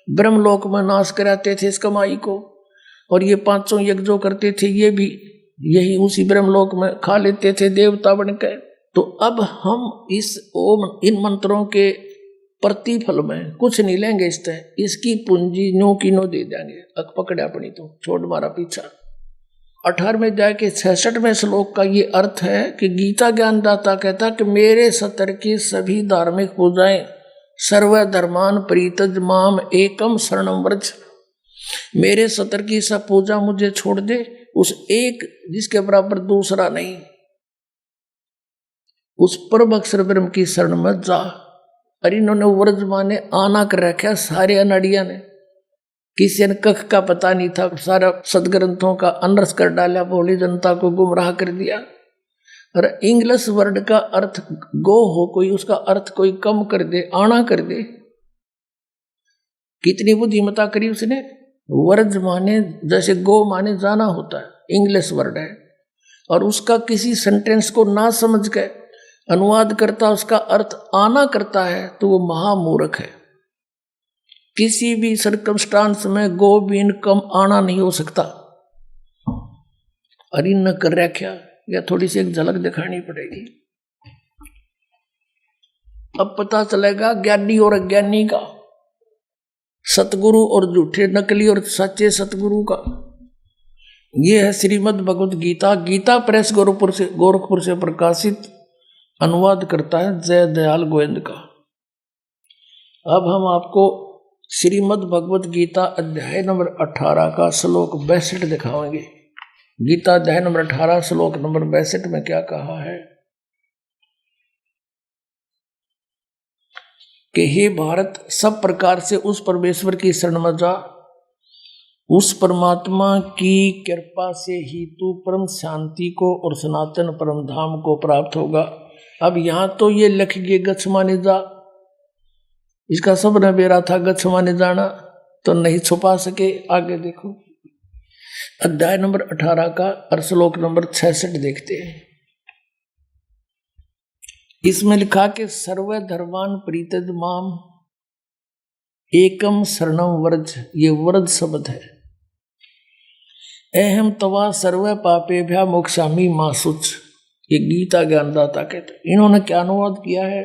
ब्रह्मलोक में नाश कराते थे इस कमाई को, और ये 500 यज्ञ जो करते थे ये भी यही उसी ब्रह्मलोक में खा लेते थे देवता बनकर। तो अब हम इस ओम इन मंत्रों के प्रतिफल में कुछ नहीं लेंगे, इस तरह इसकी पूंजी नो की नो दे देंगे, अक पकड़ा अपनी तो छोड़ मारा पीछा। 18वें अध्याय के 66वें श्लोक का ये अर्थ है कि गीता ज्ञानदाता कहता कि मेरे सतर की सभी धार्मिक पूजाएं सर्वधर्मान प्रीतज माम एकम शरणम व्रज, मेरे सतर की सब पूजा मुझे छोड़ दे, उस एक जिसके बराबर दूसरा नहीं, उस परम अक्षर ब्रह्म की शरण में जा। और इन्होंने व्रज माने आना कर रखा सारे अनाड़िया ने, किसी ने कख का पता नहीं था, सारा सदग्रंथों का अनर्स कर डाला, भोली जनता को गुमराह कर दिया। और इंग्लिश वर्ड का अर्थ गो हो कोई, उसका अर्थ कोई कम कर दे, आना कर दे, कितनी बुद्धिमता करी उसने। वर्ज माने जैसे गो माने जाना होता है, इंग्लिश वर्ड है, और उसका किसी सेंटेंस को ना समझ के अनुवाद करता, उसका अर्थ आना करता है, तो वो महामूर्ख है। किसी भी सर्कमस्टांस में गो बीन कम आना नहीं हो सकता। अरे न कर रहा क्या, या थोड़ी सी एक झलक दिखानी पड़ेगी। अब पता चलेगा ज्ञानी और अज्ञानी का, सतगुरु और झूठे नकली और सच्चे सतगुरु का। ये है श्रीमद् भगवत गीता। गीता प्रेस गोरखपुर से प्रकाशित, अनुवाद करता है जय दयाल गोविंद का। अब हम आपको श्रीमद् भगवत गीता अध्याय नंबर 18 का श्लोक 62 दिखाएंगे। गीता अध्याय नंबर 18 श्लोक नंबर 62 में क्या कहा है कि हे भारत, सब प्रकार से उस परमेश्वर की शरण में जा, उस परमात्मा की कृपा से ही तू परम शांति को और सनातन परम धाम को प्राप्त होगा। अब यहां तो ये लिख गए गच्छ माने जा, इसका सब नबेरा था गच्छ माने जाना, तो नहीं छुपा सके। आगे देखो अध्याय नंबर 18 का और श्लोक नंबर 66 देखते हैं। इसमें लिखा कि सर्व धर्मान प्रीतज माम एकम शरणम वर्ज, ये वर्ज शब्द है। अहम तवा सर्व पापेभ्या मोक्षामि मासुच, ये गीता ज्ञानदाता कहते। इन्होंने क्या अनुवाद किया है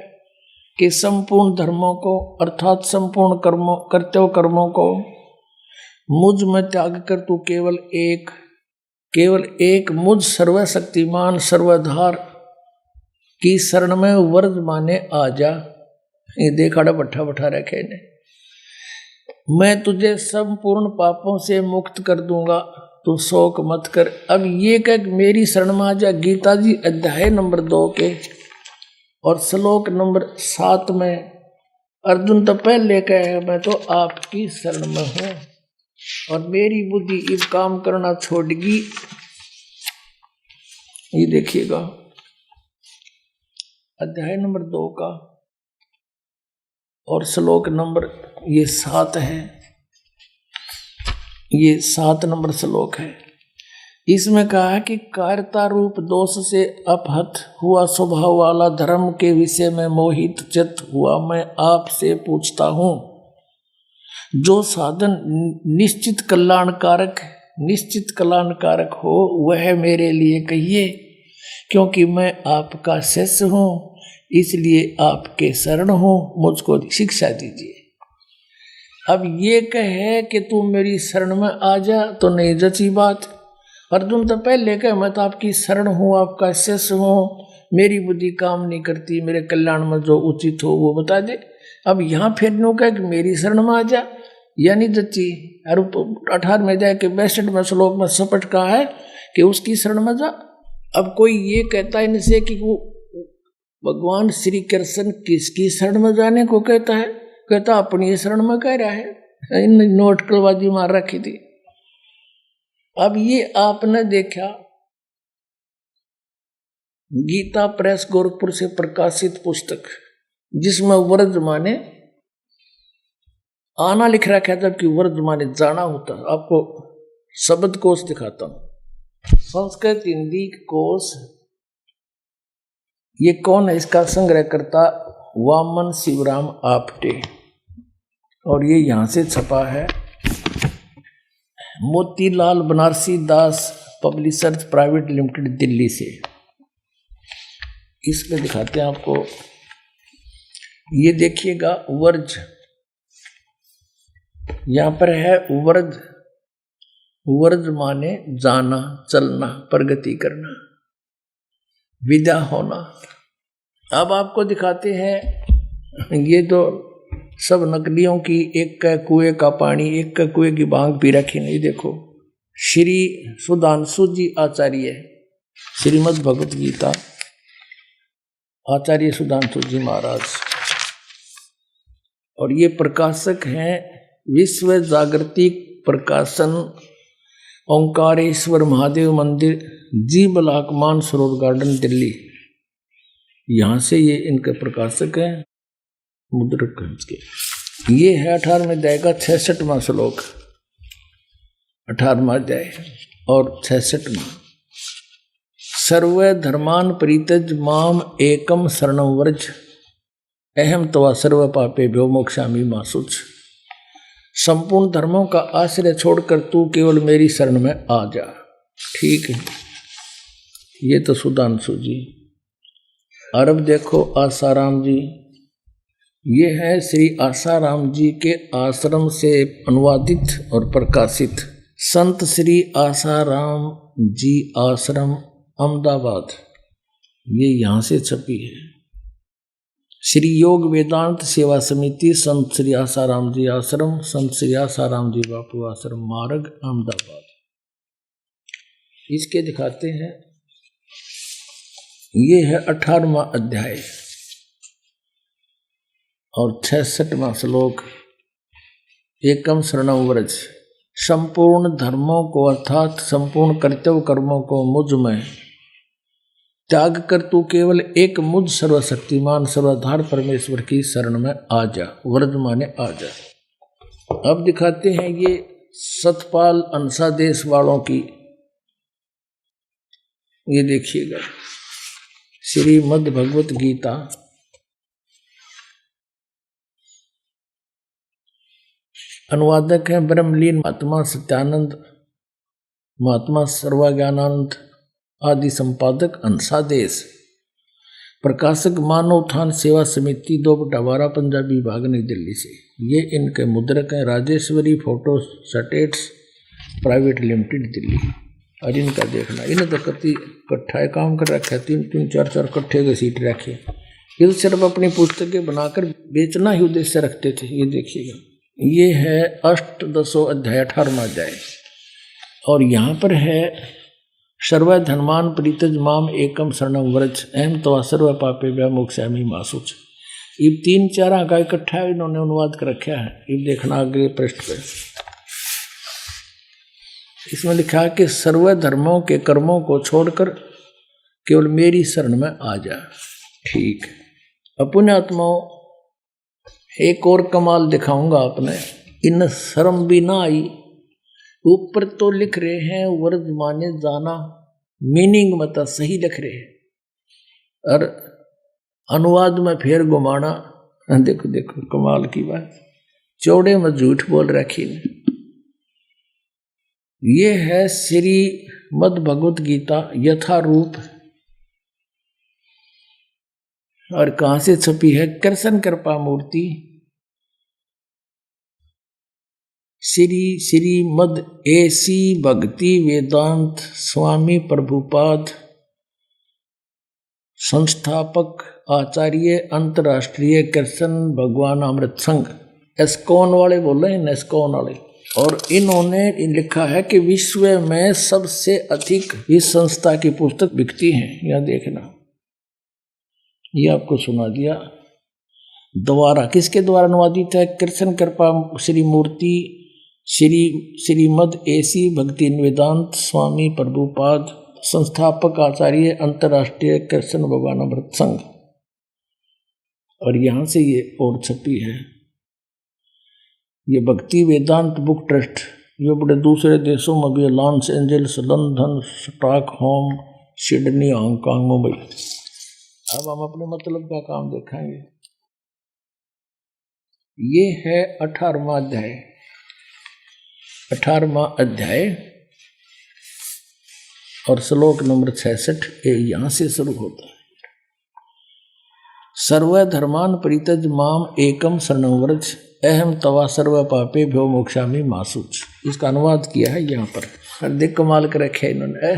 कि संपूर्ण धर्मों को अर्थात संपूर्ण कर्मों कर्तव्य कर्मों को मुझ में त्याग कर तू केवल एक मुझ सर्वशक्तिमान सर्वधार की शरण में वर्ज माने आ जा। ये देखा बैठा बैठा रखे ने, मैं तुझे संपूर्ण पापों से मुक्त कर दूंगा, तू शोक मत कर। अब ये कह मेरी शरण में आ जा। गीता जी अध्याय नंबर 2 के और श्लोक नंबर 7 में अर्जुन तो पहले कहे मैं तो आपकी शरण में हूं और मेरी बुद्धि इस काम करना छोड़गी। ये देखिएगा अध्याय नंबर 2 का और श्लोक नंबर ये 7 है, ये 7 नंबर श्लोक है। इसमें कहा है कि कायरता रूप दोष से अपहत हुआ स्वभाव वाला धर्म के विषय में मोहित चित हुआ मैं आपसे पूछता हूं, जो साधन निश्चित कल्याणकारक हो वह मेरे लिए कहिए, क्योंकि मैं आपका शिष्य हूं, इसलिए आपके शरण हूं, मुझको शिक्षा दीजिए। अब ये कहे कि तू मेरी शरण में आ जा तो नहीं जची बात। अर्जुन तो पहले कहे मैं तो आपकी शरण हूँ, आपका शिष्य हूँ, मेरी बुद्धि काम नहीं करती, मेरे कल्याण में जो उचित हो वो बता दे। अब यहाँ फिर नो कहे कि मेरी शरण में आ जा, यानी जच्ची। और 18 में जाए कि 62 में श्लोक में सपट कहा है कि उसकी शरण में जा। अब कोई ये कहता है इनसे कि वो भगवान श्री कृष्ण किसकी शरण में जाने को कहता है, कहता अपनी शरण में कह रहा है। इन नोट कलबाजी मार रखी थी। अब ये आपने देखा गीता प्रेस गोरखपुर से प्रकाशित पुस्तक, जिसमें वर्ज माने आना लिख रखा है, जबकि वर्ज माने जाना होता है। आपको शब्द कोश दिखाता हूं, संस्कृत हिंदी कोश। ये कौन है, इसका संग्रह करता वामन शिवराम आपटे, और ये यहां से छपा है मोतीलाल बनारसी दास पब्लिशर्स प्राइवेट लिमिटेड दिल्ली से। इसमें दिखाते हैं आपको, ये देखिएगा वर्ज, यहां पर है वर्ज। वर्ज माने जाना, चलना, प्रगति करना, विदा होना। अब आपको दिखाते हैं, ये तो सब नकलियों की, एक का कुएं का पानी, एक का कुएं की भांग पी रखी। नहीं देखो, श्री सुधांशु जी आचार्य, श्रीमद् भगवत गीता आचार्य सुधांशु जी महाराज, और ये प्रकाशक हैं विश्व जागृति प्रकाशन, ओंकारेश्वर महादेव मंदिर, जी ब्लॉक मानसरोवर गार्डन दिल्ली। यहाँ से ये इनके प्रकाशक हैं, मुद्रक के। ये है 18वें अध्याय का 66वां श्लोक, 18वां अध्याय और 66वां। सर्व धर्मान परित्यज माम एकम शरणं व्रज अहम तवा सर्व पापेभ्यो मोक्षामि मा शुच। संपूर्ण धर्मों का आश्रय छोड़कर तू केवल मेरी शरण में आ जा। ठीक है, ये तो सुधांशु जी। और अब देखो आसाराम जी, ये है श्री आसाराम जी के आश्रम से अनुवादित और प्रकाशित संत श्री आसाराम जी आश्रम अहमदाबाद, ये यहाँ से छपी है। श्री योग वेदांत सेवा समिति संत श्री आसाराम जी आश्रम, संत श्री आसाराम जी बापू आश्रम, मार्ग, अहमदाबाद। इसके दिखाते हैं, ये है 18वां अध्याय और 66वां श्लोक। एकम शरणं व्रज, संपूर्ण धर्मों को अर्थात संपूर्ण कर्तव्य कर्मों को मुझ में त्याग कर तू केवल एक मुझ सर्वशक्तिमान सर्वाधार परमेश्वर की शरण में आ जा। व्रज माने आ जा। अब दिखाते हैं ये सतपाल अंसा देश वालों की, ये देखिएगा श्रीमद् भगवत गीता अनुवादक हैं ब्रह्मलीन महात्मा सत्यानंद, महात्मा सर्वज्ञानंद आदि, संपादक अंसादेश, प्रकाशक मानव उत्थान सेवा समिति 2/12 पंजाबी विभाग नई दिल्ली से। ये इनके मुद्रक हैं Rajeshwari photo states private limited Delhi. और इनका देखना, इन्हें तो कति इकट्ठा काम कर रखा है, 3-3 4-4 इकट्ठे के सीट रखे। ये तो सिर्फ अपनी पुस्तकें बनाकर बेचना ही उद्देश्य रखते थे। ये देखिएगा, ये है अष्टदशो अध्याय 18वां अध्याय और यहाँ पर है सर्व धर्मान परित्यज माम एकम शरणं व्रज अहम तवा सर्व पापेभ्यो मोक्षामि मा शुच। ये 3-4 का इकट्ठा इन्होंने अनुवाद कर रखा है। ये देखना अगले पृष्ठ पे, इसमें लिखा है कि सर्व धर्मों के कर्मों को छोड़कर केवल मेरी शरण में आ जा। ठीक, अपने आत्माओं एक और कमाल दिखाऊंगा अपने, इन शर्म भी ना आई। ऊपर तो लिख रहे हैं व्रज माने जाना, मीनिंग मत सही लिख रहे हैं और अनुवाद में फिर घुमाना। देखो देखो कमाल की बात, चौड़े में झूठ बोल रखी ने। ये है श्रीमद् भगवत गीता यथारूप, और कहां से छपी है? कृष्ण कृपा मूर्ति श्रीमद् एसी भक्ति वेदांत स्वामी प्रभुपाद संस्थापक आचार्य अंतर्राष्ट्रीय कृष्ण भगवान अमृत संघ, एस्कॉन वाले बोल रहे हैं, एस्कॉन वाले। और इन्होंने लिखा है कि विश्व में सबसे अधिक इस संस्था की पुस्तक बिकती है। यह देखना, ये आपको सुना दिया। द्वारा किसके द्वारा अनुवादित है? कृष्ण कृपा श्री मूर्ति श्रीमद् एसी भक्ति वेदांत स्वामी प्रभुपाद संस्थापक आचार्य अंतर्राष्ट्रीय कृष्ण भगवान अमृत संघ। और यहां से ये और छपी है, ये भक्ति वेदांत बुक ट्रस्ट। ये बड़े दूसरे देशों में भी, Los Angeles, London, Stockholm, Sydney, Hong Kong, Mumbai. अब हम अपने मतलब का काम देखेंगे। ये है 18वां अध्याय, 18वां अध्याय और श्लोक नंबर 66 यहां से शुरू होता है। सर्व धर्मान परित्यज माम एकम शरणं व्रज अहम तवा सर्व पापेभ्यो मोक्षामि मा शुच। इसका अनुवाद किया है यहाँ पर, देख कमाल कर रखे इन्होंने।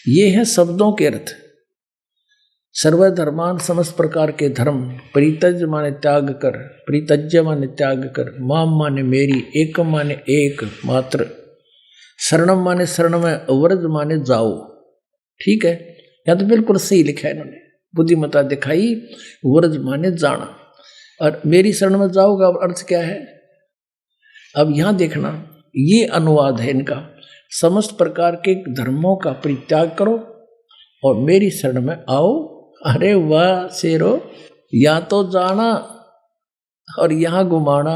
ये है शब्दों के अर्थ। सर्वधर्मान समस्त प्रकार के धर्म, परित्यज माने त्याग कर, परित्यज्य माने त्याग कर, माम माने मेरी, एकम माने एक मात्र, शरणम माने शरण में, व्रज माने जाओ। ठीक है, या तो बिल्कुल सही लिखा है इन्होंने, बुद्धिमता दिखाई। व्रज माने जाना और मेरी शरण में जाओगा। अर्थ क्या है? अब यहां देखना, ये अनुवाद है इनका, समस्त प्रकार के धर्मों का परित्याग करो और मेरी शरण में आओ। अरे वाह शेरो, या तो जाना और यहाँ घुमाना।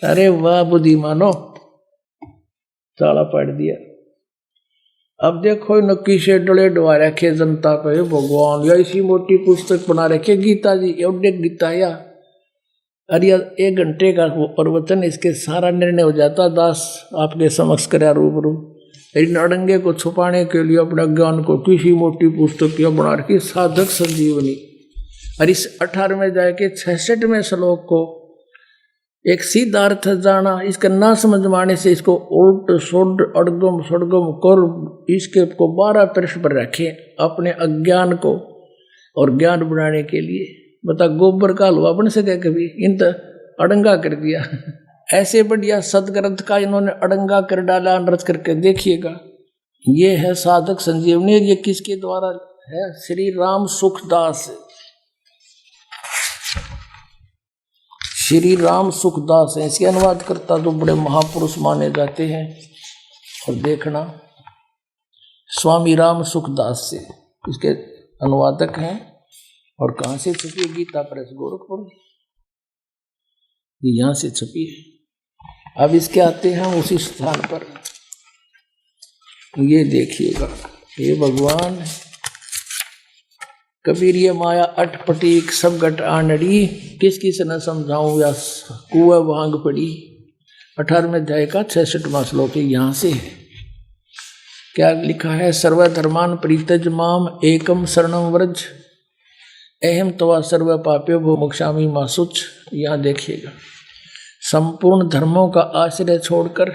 अरे वाह बुद्धिमानो, ताला पाड़ दिया। अब देखो नक्की से डले डवा रखे जनता पे भगवान, या इसी मोटी पुस्तक बना रखे गीता जी, एवढे गीता या अरे 1 घंटे का प्रवचन, इसके सारा निर्णय हो जाता। दास आपके समक्ष कराया रूबरू। इन अड़ंगे को छुपाने के लिए अपने ज्ञान को किसी मोटी पुस्तक की बना रखी साधक संजीवनी। और इस 18वें अध्याय के 66वें श्लोक को एक सीधा अर्थ जाना, इसका ना समझ माने से इसको उल्ट सुड अड़गम सड़गम कर इसके को 12 पृष्ठ पर रखे अपने अज्ञान को और ज्ञान बनाने के लिए। बता गोबर का हलवा बन सके कभी? इन तो अड़ंगा कर दिया। ऐसे बढ़िया सदग्रंथ का इन्होंने अड़ंगा कर डाला, अनरथ करके देखिएगा। ये है साधक संजीवनी। ये किसके द्वारा है? श्री राम सुखदास। श्री राम सुखदास है इसके अनुवाद करता, तो बड़े महापुरुष माने जाते हैं। और देखना स्वामी राम सुखदास से इसके अनुवादक हैं। और कहाँ से छपी है? गीता प्रेस गोरखपुर, यहाँ से छपी है। अब इसके आते हैं उसी स्थान पर, ये देखिएगा। हे भगवान कबीर ये माया अटपटीक सब गट आनड़ी, किस किस न समझाऊं या कुआ भांग पड़ी। 18वें अध्याय का 66वां श्लोक यहाँ से है। क्या लिखा है? सर्वधर्मान परित्यज माम एकम शरणम व्रज अहम तवा सर्व पाप्यो भो मोक्षामि मा शुच। यहाँ देखिएगा, संपूर्ण धर्मों का आश्रय छोड़कर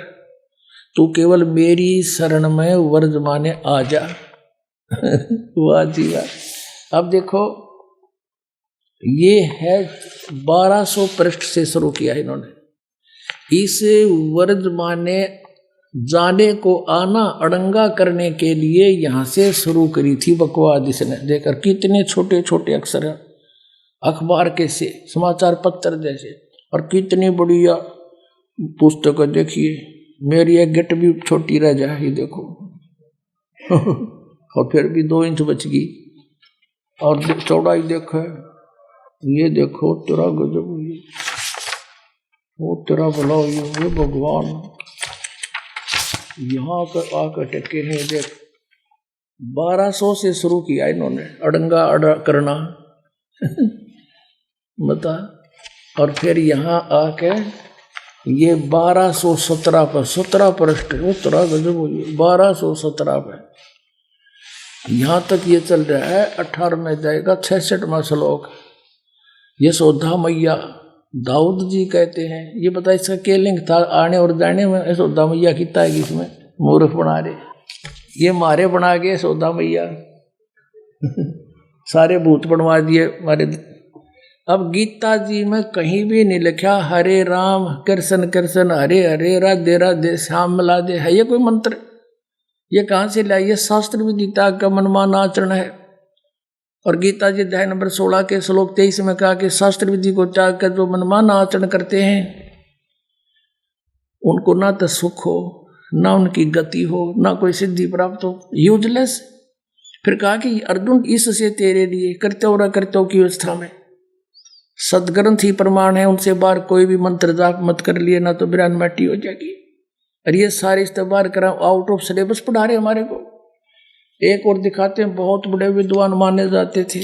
तू केवल मेरी शरण में व्रज माने आ जा। वाह जी वाह। अब देखो ये है 1200 पृष्ठ से शुरू किया इन्होंने। इस व्रज माने जाने को आना अड़ंगा करने के लिए यहाँ से शुरू करी थी बकवाद इसने। देखकर कितने छोटे छोटे अक्षर हैं, अखबार के से समाचार पत्र जैसे, और कितनी बढ़िया पुस्तक देखिए। मेरी एक गिट भी छोटी रह जाए, ये देखो। और फिर भी 2 इंच बच गई। और चौड़ाई देखो, ये देखो तेरा गजब, वो तेरा भला, ये भगवान यहाँ पर आकर टके हैं। देख 1200 से शुरू किया इन्होंने अड़ंगा अड़ा करना। बता। और फिर यहाँ आके ये 1217 पर 17 पृष्ठ, वो तेरा गजब हुई। 1217 पर यहाँ तक ये चल रहा है। 18वें अध्याय का 66वां श्लोक। यशोदा मैया दाऊद जी कहते हैं। ये बता इसका क्या लिंक था आने और जाने में? यशोदा मैया कितना है इसमें? मूर्ख बना रहे, ये मारे बना गए यशोदा मैया। सारे भूत बनवा दिए मारे। अब गीता जी में कहीं भी नहीं लिखा हरे राम कृष्ण कृष्ण हरे हरे राधे राधे श्याम मिला दे। है ये कोई मंत्र? ये कहाँ से लाइए? ये शास्त्र विदिता का मनमाना आचरण है। और गीता जी अध्याय नंबर 16 के श्लोक 23 में कहा कि शास्त्र विधि को त्याग कर जो मनमाना आचरण करते हैं उनको ना तो सुख हो, ना उनकी गति हो, ना कोई सिद्धि प्राप्त हो, यूजलेस। फिर कहा कि अर्जुन इससे तेरे लिए करते हो की अवस्था में सदग्रंथ ही प्रमाण है, उनसे बाहर कोई भी मंत्र जाप मत कर लिए, ना तो बिरान माटी हो जाएगी। और ये सारे इस्तेमाल करा आउट ऑफ सिलेबस पढ़ा रहे हमारे को। एक और दिखाते हैं, बहुत बड़े विद्वान माने जाते थे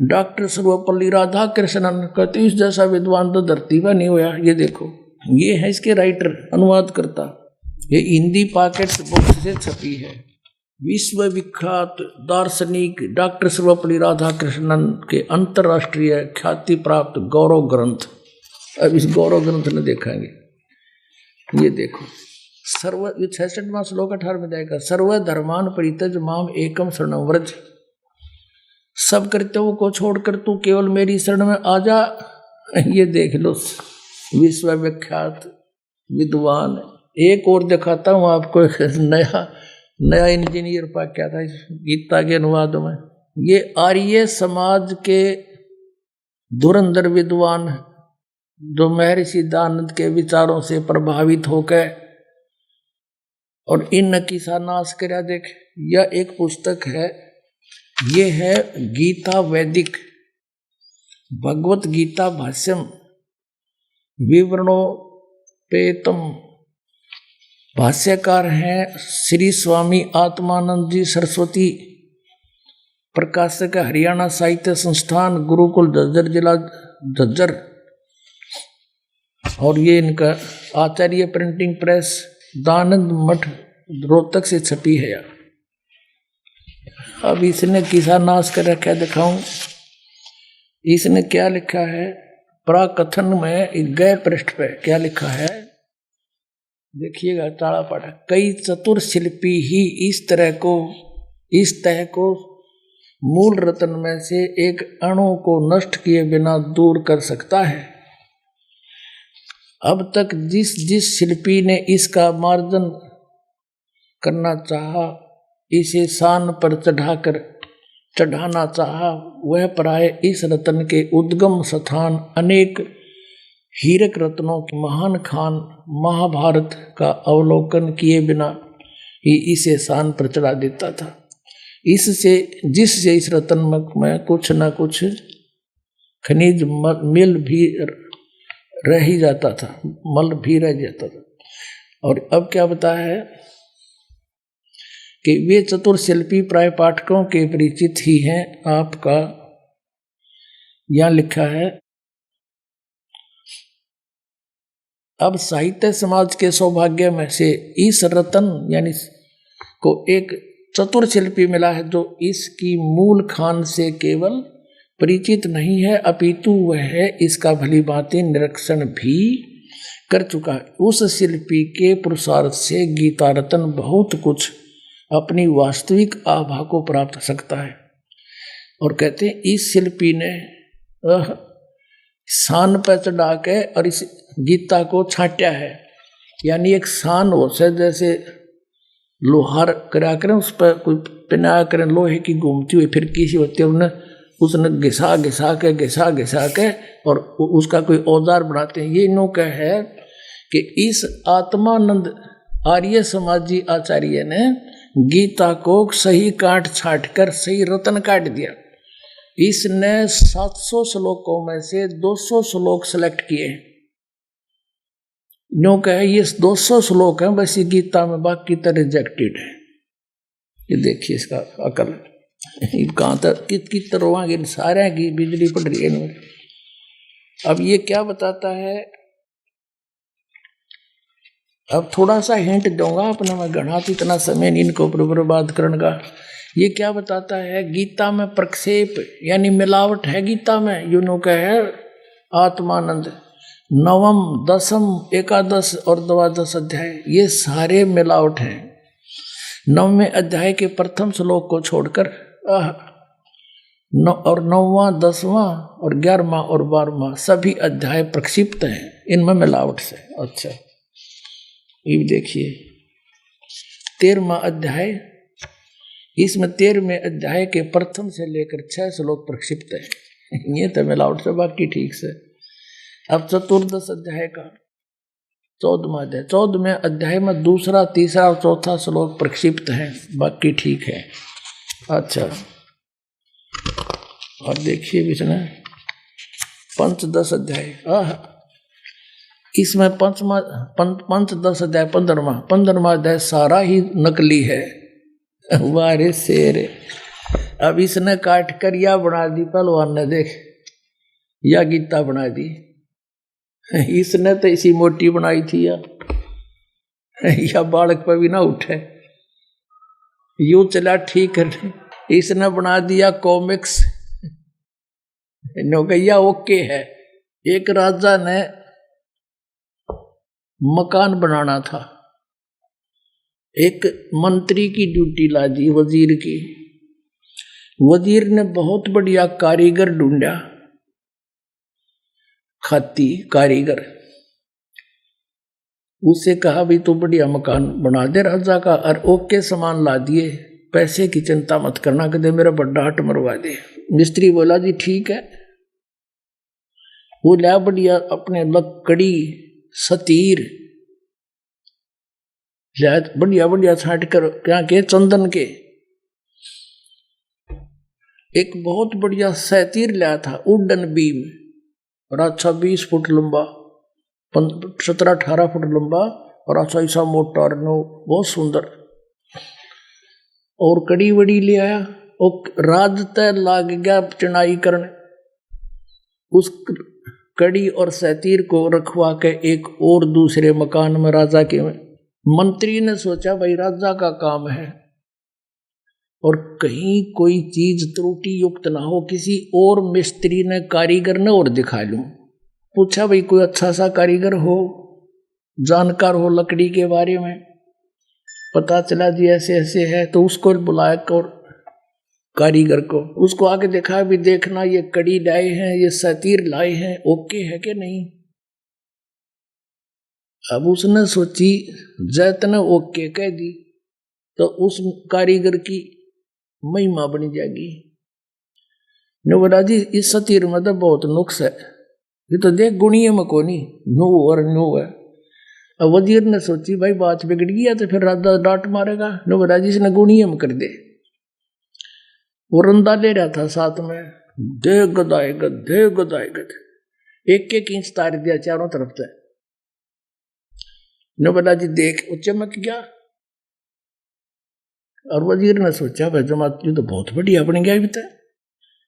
डॉक्टर सर्वपल्ली राधा कृष्णन, कहते इस जैसा विद्वान तो धरती पर नहीं हुआ। ये देखो, ये है इसके राइटर, अनुवाद करता। ये हिंदी पॉकेट्स बुक से छपी है। विश्व विख्यात दार्शनिक डॉक्टर सर्वपल्ली राधा कृष्णन के अंतर्राष्ट्रीय ख्याति प्राप्त गौरव ग्रंथ। अब इस गौरव ग्रंथ में देखेंगे, ये देखो। 66वां श्लोक 18वें अध्याय का। सर्वधर्मान परित्यज माम एकम शरणं व्रज। सब कर्तव्यों को छोड़कर तू केवल मेरी शरण में आ जा। ये देख लो, विश्व विख्यात विद्वान। एक और दिखाता हूँ आपको, एक नया इंजीनियर पा क्या था इस गीता के अनुवाद में। ये आर्य समाज के धुरंधर विद्वान जो महर्षि दयानंद के विचारों से प्रभावित होकर और इन की नाश करा। देख, यह एक पुस्तक है, ये है गीता वैदिक। भगवत गीता भाष्यम विवरणोपेतम। भाष्यकार हैं श्री स्वामी आत्मानंद जी सरस्वती, प्रकाशक हरियाणा साहित्य संस्थान, गुरुकुल झज्जर, जिला झज्जर। और ये इनका आचार्य प्रिंटिंग प्रेस, दानंद मठ, रोहतक से छपी है। अब इसने किसा नाश कर रखा है, दिखाऊं। इसने क्या लिखा है प्राकथन में, गए पृष्ठ पे क्या लिखा है देखिएगा, ताड़ा पाड़ा। कई चतुर शिल्पी ही इस तह को मूल रत्न में से एक अणु को नष्ट किए बिना दूर कर सकता है। अब तक जिस शिल्पी ने इसका मार्जन करना चाहा, इसे शान पर चढ़ाना चाहा, वह प्राय इस रत्न के उद्गम स्थान अनेक हीरक रत्नों के महान खान महाभारत का अवलोकन किए बिना ही इसे शान पर चढ़ा देता था। जिससे इस रत्न में कुछ न कुछ खनिज मिल भी रह ही जाता था, मल भी रह जाता था। और अब क्या बताया है कि वे चतुर शिल्पी प्राय पाठकों के परिचित ही हैं। आपका यहां लिखा है, अब साहित्य समाज के सौभाग्य में से इस रत्न यानी को एक चतुर शिल्पी मिला है, जो इसकी मूल खान से केवल परिचित नहीं है, अपितु वह इसका भली भांति निरीक्षण भी कर चुका है। उस शिल्पी के पुरुषार्थ से गीता रत्न बहुत कुछ अपनी वास्तविक आभा को प्राप्त कर सकता है। और कहते हैं इस शिल्पी ने शान पर चढ़ा के और इस गीता को छांटा है। यानी एक शान हो से जैसे लोहार करा करें, उस पर कोई पिना करें लोहे की घूमती हुई फिर किसी होती है, उसने घिसा के और उसका कोई औजार बनाते हैं। ये इन्हों का है कि इस आत्मानंद आर्य समाजी आचार्य ने गीता को सही काट छाट कर सही रत्न काट दिया। इसने 700 श्लोकों में से 200 श्लोक सेलेक्ट किए। नो कहे ये 200 श्लोक हैं बस ये गीता में, बाकी तो रिजेक्टेड है। ये देखिए इसका अकल कहाँ तक कितनी तरह सारे की बिजली पड़ रही है इनमें। अब ये क्या बताता है, अब थोड़ा सा हिंट दूंगा अपने में, घना इतना समय नहीं इनको बर्बाद करने का। ये क्या बताता है, गीता में प्रक्षेप यानी मिलावट है गीता में। यूनो का है आत्मानंद, नवम, दसम, एकादश और 12 अध्याय ये सारे मिलावट हैं। 9वें अध्याय के प्रथम श्लोक को छोड़कर और 9वां, 10वां और 11वां और 12वां सभी अध्याय प्रक्षिप्त हैं, इनमें मिलावट से। अच्छा ये देखिए 13वां अध्याय, इसमें 13वें अध्याय के प्रथम से लेकर 6 श्लोक प्रक्षिप्त है। ये तो मिलावट से, बाकी ठीक से। अब चतुर्दश अध्याय का 14वां अध्याय, 14वें अध्याय में 2रा, 3रा और 4था श्लोक प्रक्षिप्त है, बाकी ठीक है। अच्छा और देखिए इसमें पंचदश अध्याय, इसमें पंचदश अध्याय 15वां अध्याय सारा ही नकली है। वारे शेर, अब इसने काट कर या बना दी पहलवान ने, देख या गीता बना दी। इसने तो इसी मोटी बनाई थी या बालक पर भी ना उठे, यूं चला ठीक है। इसने बना दिया कॉमिक्स, नौकैया ओके है। एक राजा ने मकान बनाना था, एक मंत्री की ड्यूटी ला दी वजीर की। वजीर ने बहुत बढ़िया कारीगर ढूंढा, खाती कारीगर, उससे कहा भी तो बढ़िया मकान बना दे राजा का, और ओके सामान ला दिए, पैसे की चिंता मत करना, कहते मेरा बड़ा हट मरवा दे। मिस्त्री बोला जी ठीक है। वो ला बढ़िया अपने लकड़ी सतीर बढ़िया बढ़िया छाट कर क्या के चंदन के, एक बहुत बढ़िया सैतीर लाया था, उड्डन बीम, और अच्छा 20 फुट लंबा, 17-18 फुट लंबा, और अच्छा ऐसा मोटा और बहुत सुंदर। और कड़ी वड़ी ले आया, और रात तय लाग गया चढ़ाई करने। उस कड़ी और सैतीर को रखवा के एक और दूसरे मकान में राजा के में मंत्री ने सोचा भाई राजा का काम है और कहीं कोई चीज त्रुटि युक्त ना हो, किसी और मिस्त्री ने कारीगर ने और दिखा लूं। पूछा भाई कोई अच्छा सा कारीगर हो, जानकार हो लकड़ी के बारे में। पता चला जी ऐसे ऐसे है, तो उसको बुलाया और कारीगर को, उसको आके देखा भी देखना ये कड़ी लाए हैं, ये सतीर लाए हैं, ओके है कि नहीं। अब उसने सोची जैत ने ओके कह दी तो उस कारीगर की महिमा बन जाएगी। नो बोला जी इस सतीर में तो बहुत नुक्स है, ये तो देख गुणिये में कोनी नो और नो है। अब वजीर ने सोची भाई बात बिगड़ गया तो फिर राजा डांट मारेगा। नो बोला जी इसने गुणिये में कर दे। वो रंदा ले रहा था साथ में, दे गदाए गद, दे गदाए गद, एक एक इंच तार दिया चारों तरफ से। नो बोला जी देख वो चमक गया। और वजीर ने सोचा भाई जमात तो बहुत बढ़िया बन गया भी था।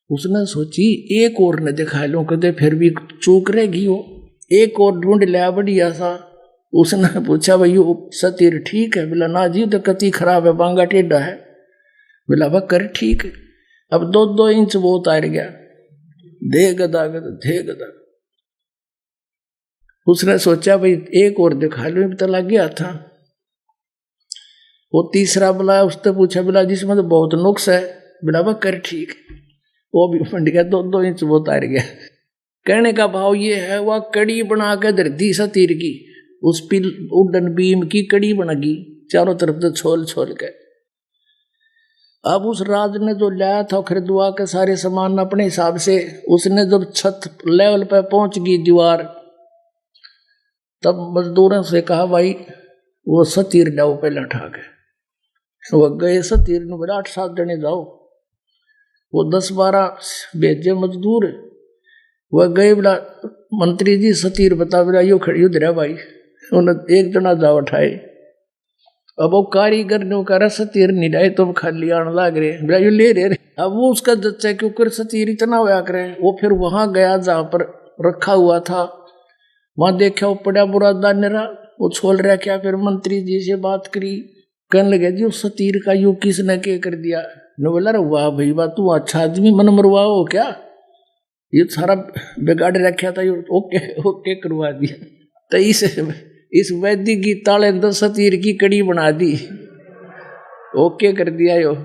उसने सोची एक और ने दिखा लो कदे फिर भी चूक रहेगी वो, एक और ढूंढ लिया बढ़िया सा। उसने पूछा भाई वो सतीर ठीक है? बोला ना जी तो कति खराब है, बांगा टेढ़ा है। बोला वह कर ठीक है। अब 2-2 इंच वो उतार गया, दे गदा गद, दे गदा। उसने सोचा भाई एक और दिखा लो, भी तो लग गया था। वो तीसरा बुलाया, उसने पूछा बोला जिसमें तो बहुत नुक्स है। बोला वह कर ठीक, वो भी फंड गया, 2-2 इंच वो उतार गया। कहने का भाव ये है वह कड़ी बना के धरती सतीर की, उस उड्डन बीम की कड़ी बनेगी चारों तरफ से छोल छोल के। अब उस राज ने जो लाया था खरीदवा के सारे सामान अपने हिसाब से, उसने जब छत लेवल पे पहुंच गई दीवार, तब मजदूरों से कहा भाई वो सतीर लाओ पहले उठा के। वो गए सतीर ने, बोला 8-7 जने जाओ। वो 10-12 भेजे मजदूर, वह गए। बोला मंत्री जी सतीर बता। बोला यो खड़ी उधर है भाई। उन्हें एक जना जाओ उठाए। अब वो कारीगर ने कहा सतीर नहीं लाए तो खाली आने लग रहे। बोला यो ले रहे। अब वो उसका जच्चा क्यों सतीर इतना होया करे। वो फिर वहां गया जहां पर रखा हुआ था, वहां देखा वो पड़ा बुरा दानेरा, वो छोड़ रहा क्या। फिर मंत्री जी से बात करी, कहने लगे जी उस सतीर का यू किसने के कर दिया। ने बोला रे वाह भाई वाह तू अच्छा आदमी, मन मरवा हो क्या, ये सारा बिगाड़ रखा था, ओके ओके करवा दिया। तो इस वैदिक की ताले 10 सतीर की कड़ी बना दी, ओके कर दिया यो।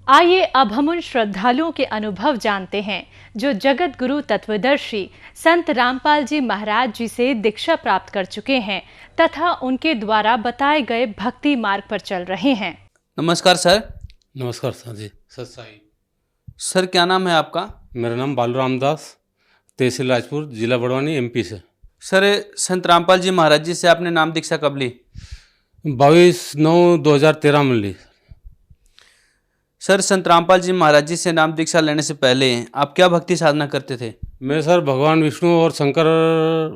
आइए अब हम उन श्रद्धालुओं के अनुभव जानते हैं जो जगत गुरु तत्वदर्शी संत रामपाल जी महाराज जी से दीक्षा प्राप्त कर चुके हैं तथा उनके द्वारा बताए गए भक्ति मार्ग पर चल रहे हैं। नमस्कार सर। नमस्कार सर जी, सत्साई। सर क्या नाम है आपका? मेरा नाम बालू रामदास, तहसील राजपुर, जिला बड़वानी, MP से। सर संत रामपाल जी महाराज जी से आपने नाम दीक्षा कब ली? 22/9/2013 में ली। सर संत रामपाल जी महाराज जी से नाम दीक्षा लेने से पहले आप क्या भक्ति साधना करते थे? मैं सर भगवान विष्णु और शंकर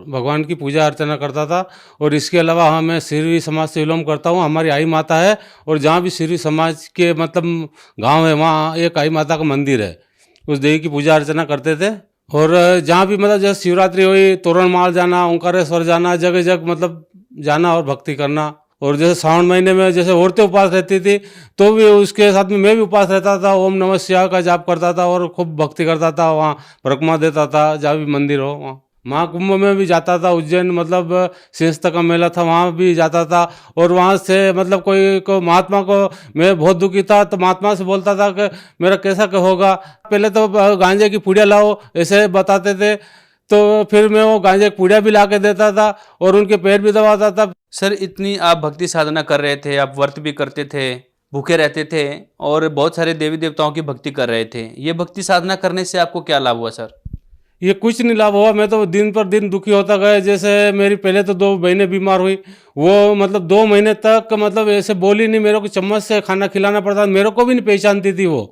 भगवान की पूजा अर्चना करता था, और इसके अलावा हाँ मैं सिरवी समाज से विलोम करता हूँ। हमारी आई माता है, और जहाँ भी सिरवी समाज के मतलब गांव है वहाँ एक आई माता का मंदिर है, उस देवी की पूजा अर्चना करते थे। और जहाँ भी मतलब जैसे शिवरात्रि हुई, तोरण माल जाना, ओंकारेश्वर जाना, जगह जगह मतलब जाना और भक्ति करना। और जैसे सावन महीने में जैसे औरतें उपवास रहती थी तो भी उसके साथ में मैं भी उपवास रहता था, ओम नमः शिवाय का जाप करता था और खूब भक्ति करता था। वहाँ परिक्रमा देता था, जहाँ भी मंदिर हो वहाँ। महाकुंभ में भी जाता था, उज्जैन मतलब सिंहस्थ का मेला था वहाँ भी जाता था। और वहाँ से मतलब कोई को महात्मा को, मैं बहुत दुखी था तो महात्मा से बोलता था कि मेरा कैसा होगा। पहले तो गांजे की पुड़िया लाओ ऐसे बताते थे, तो फिर मैं वो गांजे की पुड़िया भी ला के देता था और उनके पैर भी दबाता था। सर इतनी आप भक्ति साधना कर रहे थे, आप व्रत भी करते थे, भूखे रहते थे और बहुत सारे देवी देवताओं की भक्ति कर रहे थे, ये भक्ति साधना करने से आपको क्या लाभ हुआ सर? ये कुछ नहीं लाभ हुआ, मैं तो दिन पर दिन दुखी होता गया। जैसे मेरी पहले तो 2 बहनें बीमार हुई, वो मतलब 2 महीने तक मतलब ऐसे बोली नहीं, मेरे को चम्मच से खाना खिलाना पड़ता, मेरे को भी नहीं पहचानती थी वो।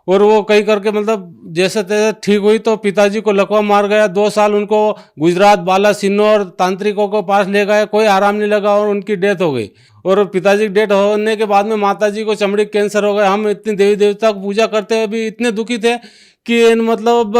और वो कई करके मतलब जैसे तैसे ठीक हुई तो पिताजी को लकवा मार गया। 2 साल उनको गुजरात बालासिनोर तांत्रिकों के पास ले गए, कोई आराम नहीं लगा और उनकी डेथ हो गई। और पिताजी की डेथ होने के बाद में माताजी को चमड़ी कैंसर हो गया। हम इतनी देवी देवता को पूजा करते हुए भी इतने दुखी थे कि मतलब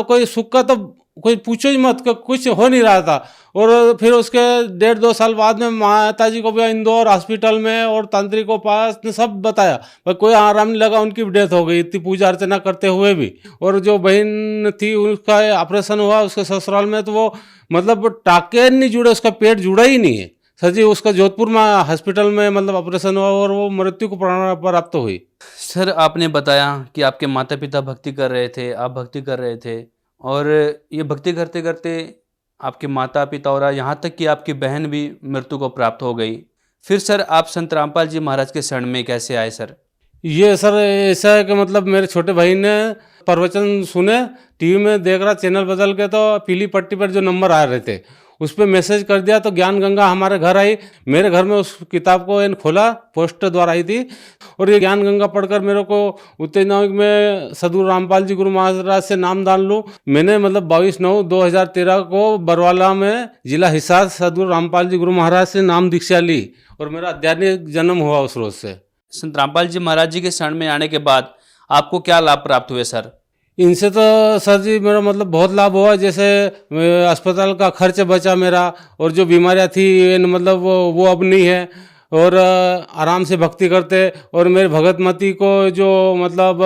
कोई सुख का तो कोई पूछो ही मत, कुछ हो नहीं रहा था। और फिर उसके 1.5-2 साल बाद में माताजी को भी इंदौर हॉस्पिटल में और तांत्रिकों पास ने सब बताया, पर कोई आराम नहीं लगा, उनकी भी डेथ हो गई इतनी पूजा अर्चना करते हुए भी। और जो बहन थी उसका ऑपरेशन हुआ उसके ससुराल में, तो वो मतलब टाके नहीं जुड़े, उसका पेट जुड़ा ही नहीं है सर जी। उसका जोधपुर में हॉस्पिटल में मतलब ऑपरेशन हुआ और वो मृत्यु को प्राप्त हुई। सर आपने बताया कि आपके माता पिता भक्ति कर रहे थे, आप भक्ति कर रहे थे, और ये भक्ति करते करते आपके माता पिता और यहाँ तक कि आपकी बहन भी मृत्यु को प्राप्त हो गई। फिर सर आप संत रामपाल जी महाराज के शरण में कैसे आए सर? ये सर ऐसा है कि मतलब मेरे छोटे भाई ने प्रवचन सुने, टीवी में देख रहा, चैनल बदल के तो पीली पट्टी पर जो नंबर आ रहे थे उस पर मैसेज कर दिया, तो ज्ञान गंगा हमारे घर आई। मेरे घर में उस किताब को खोला, पोस्ट द्वारा आई थी, और ये ज्ञान गंगा पढ़कर मेरे को उत्तेजना हुई मैं सदगुरु रामपाल जी गुरु महाराज से नाम दान लूँ। मैंने मतलब 22/9/2013 को बरवाला में जिला हिसार सदगुरु रामपाल जी गुरु महाराज से नाम दीक्षा ली और मेरा आध्यात्मिक जन्म हुआ उस रोज से। संत रामपाल जी महाराज जी के शरण में आने के बाद आपको क्या लाभ प्राप्त हुए सर? इनसे तो सर जी मेरा मतलब बहुत लाभ हुआ, जैसे अस्पताल का खर्च बचा मेरा, और जो बीमारियां थी मतलब वो अब नहीं है, और आराम से भक्ति करते। और मेरे भगतमती को जो मतलब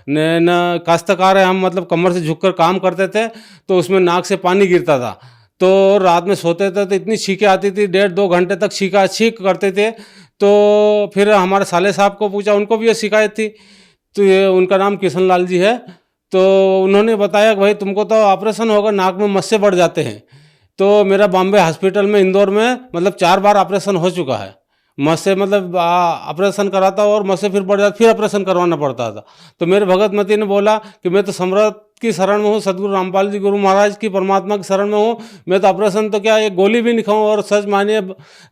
न काश्तकार है, हम मतलब कमर से झुककर काम करते थे तो उसमें नाक से पानी गिरता था, तो रात में सोते थे तो इतनी छींकें आती थी, 1.5-2 घंटे तक छींक करते थे। तो फिर हमारे साले साहब को पूछा, उनको भी ये शिकायत थी, तो ये उनका नाम किशन लाल जी है, तो उन्होंने बताया कि भाई तुमको तो ऑपरेशन होगा, नाक में मस्से बढ़ जाते हैं। तो मेरा बॉम्बे हॉस्पिटल में इंदौर में मतलब 4 बार ऑपरेशन हो चुका है। मस्से मतलब ऑपरेशन कराता और मस्से फिर बढ़ जाता, फिर ऑपरेशन करवाना पड़ता था। तो मेरे भगतमती ने बोला कि मैं तो सम्राट की शरण में हूँ, सदगुरु रामपाल जी गुरु महाराज की परमात्मा की शरण में हूँ, मैं तो ऑपरेशन तो क्या एक गोली भी नहीं खाऊँ। और सच मानिए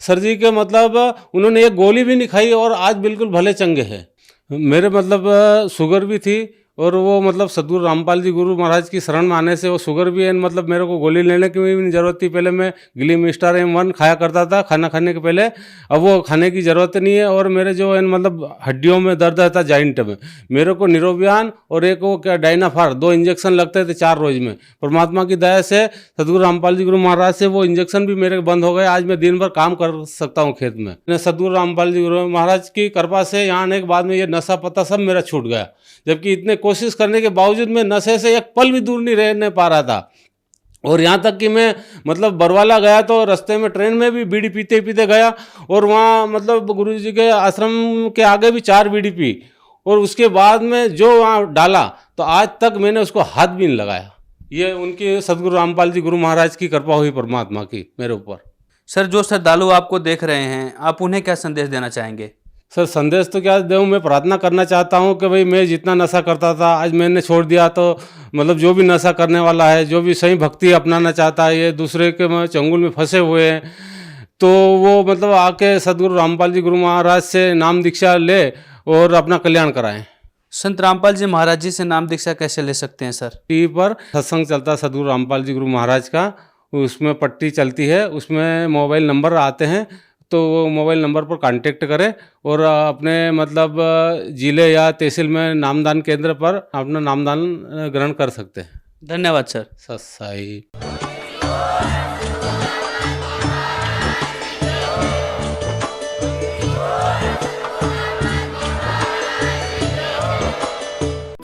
सर जी के मतलब उन्होंने एक गोली भी नहीं खाई और आज बिल्कुल भले चंगे हैं। मेरे मतलब शुगर भी थी, और वो मतलब सदगुरु रामपाल जी गुरु महाराज की शरण में आने से वो शुगर भी है, मतलब मेरे को गोली लेने की भी नहीं जरूरत थी। पहले मैं ग्लीम स्टार M1 खाया करता था खाना खाने के पहले, अब वो खाने की ज़रूरत नहीं है। और मेरे जो मतलब हड्डियों में दर्द रहता जॉइंट में, मेरे को निरोबियान और एक वो क्या डायनाफार 2 इंजेक्शन लगते थे 4 रोज में। परमात्मा की दया से सदगुरु रामपाल जी गुरु महाराज से वो इंजेक्शन भी मेरे बंद हो गए। आज मैं दिन भर काम कर सकता हूँ खेत में। सदगुरु रामपाल जी गुरु महाराज की कृपा से यहाँ आने के बाद में ये नशा पता सब मेरा छूट गया, जबकि इतने कोशिश करने के बावजूद मैं नशे से एक पल भी दूर नहीं रहने पा रहा था। और यहाँ तक कि मैं मतलब बरवाला गया तो रास्ते में ट्रेन में भी बीड़ी पीते पीते गया, और वहाँ मतलब गुरु जी के आश्रम के आगे भी 4 बीड़ी पी, और उसके बाद में जो वहाँ डाला तो आज तक मैंने उसको हाथ भी नहीं लगाया। ये उनकी सदगुरु रामपाल जी गुरु महाराज की कृपा हुई परमात्मा की मेरे ऊपर। सर जो श्रद्धालु आपको देख रहे हैं, आप उन्हें क्या संदेश देना चाहेंगे? सर संदेश तो क्या दूँ, मैं प्रार्थना करना चाहता हूँ कि भाई मैं जितना नशा करता था आज मैंने छोड़ दिया, तो मतलब जो भी नशा करने वाला है, जो भी सही भक्ति अपनाना चाहता है, ये दूसरे के चंगुल में फंसे हुए हैं, तो वो मतलब आके सदगुरु रामपाल जी गुरु महाराज से नाम दीक्षा ले और अपना कल्याण कराएं। संत रामपाल जी महाराज जी से नाम दीक्षा कैसे ले सकते हैं सर? टीवी पर सत्संग चलता है सदगुरु रामपाल जी गुरु महाराज का, उसमें पट्टी चलती है, उसमें मोबाइल नंबर आते हैं, तो वो मोबाइल नंबर पर कांटेक्ट करें और अपने मतलब जिले या तहसील में नामदान केंद्र पर अपना नामदान ग्रहण कर सकते हैं। धन्यवाद सर। सत्साई।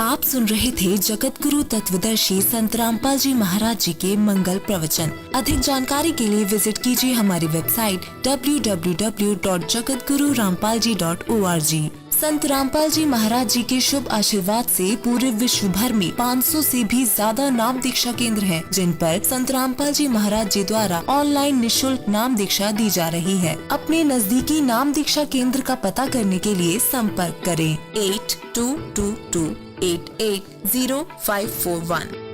आप सुन रहे थे जगत गुरु तत्वदर्शी संत रामपाल जी महाराज जी के मंगल प्रवचन। अधिक जानकारी के लिए विजिट कीजिए हमारी वेबसाइट www.jagatgururampalji.org। संत रामपाल जी महाराज जी के शुभ आशीर्वाद से पूरे विश्व भर में 500 से भी ज्यादा नाम दीक्षा केंद्र हैं, जिन पर संत रामपाल जी महाराज जी द्वारा ऑनलाइन निशुल्क नाम दीक्षा दी जा रही है। अपने नजदीकी नाम दीक्षा केंद्र का पता करने के लिए संपर्क करें 8222880541।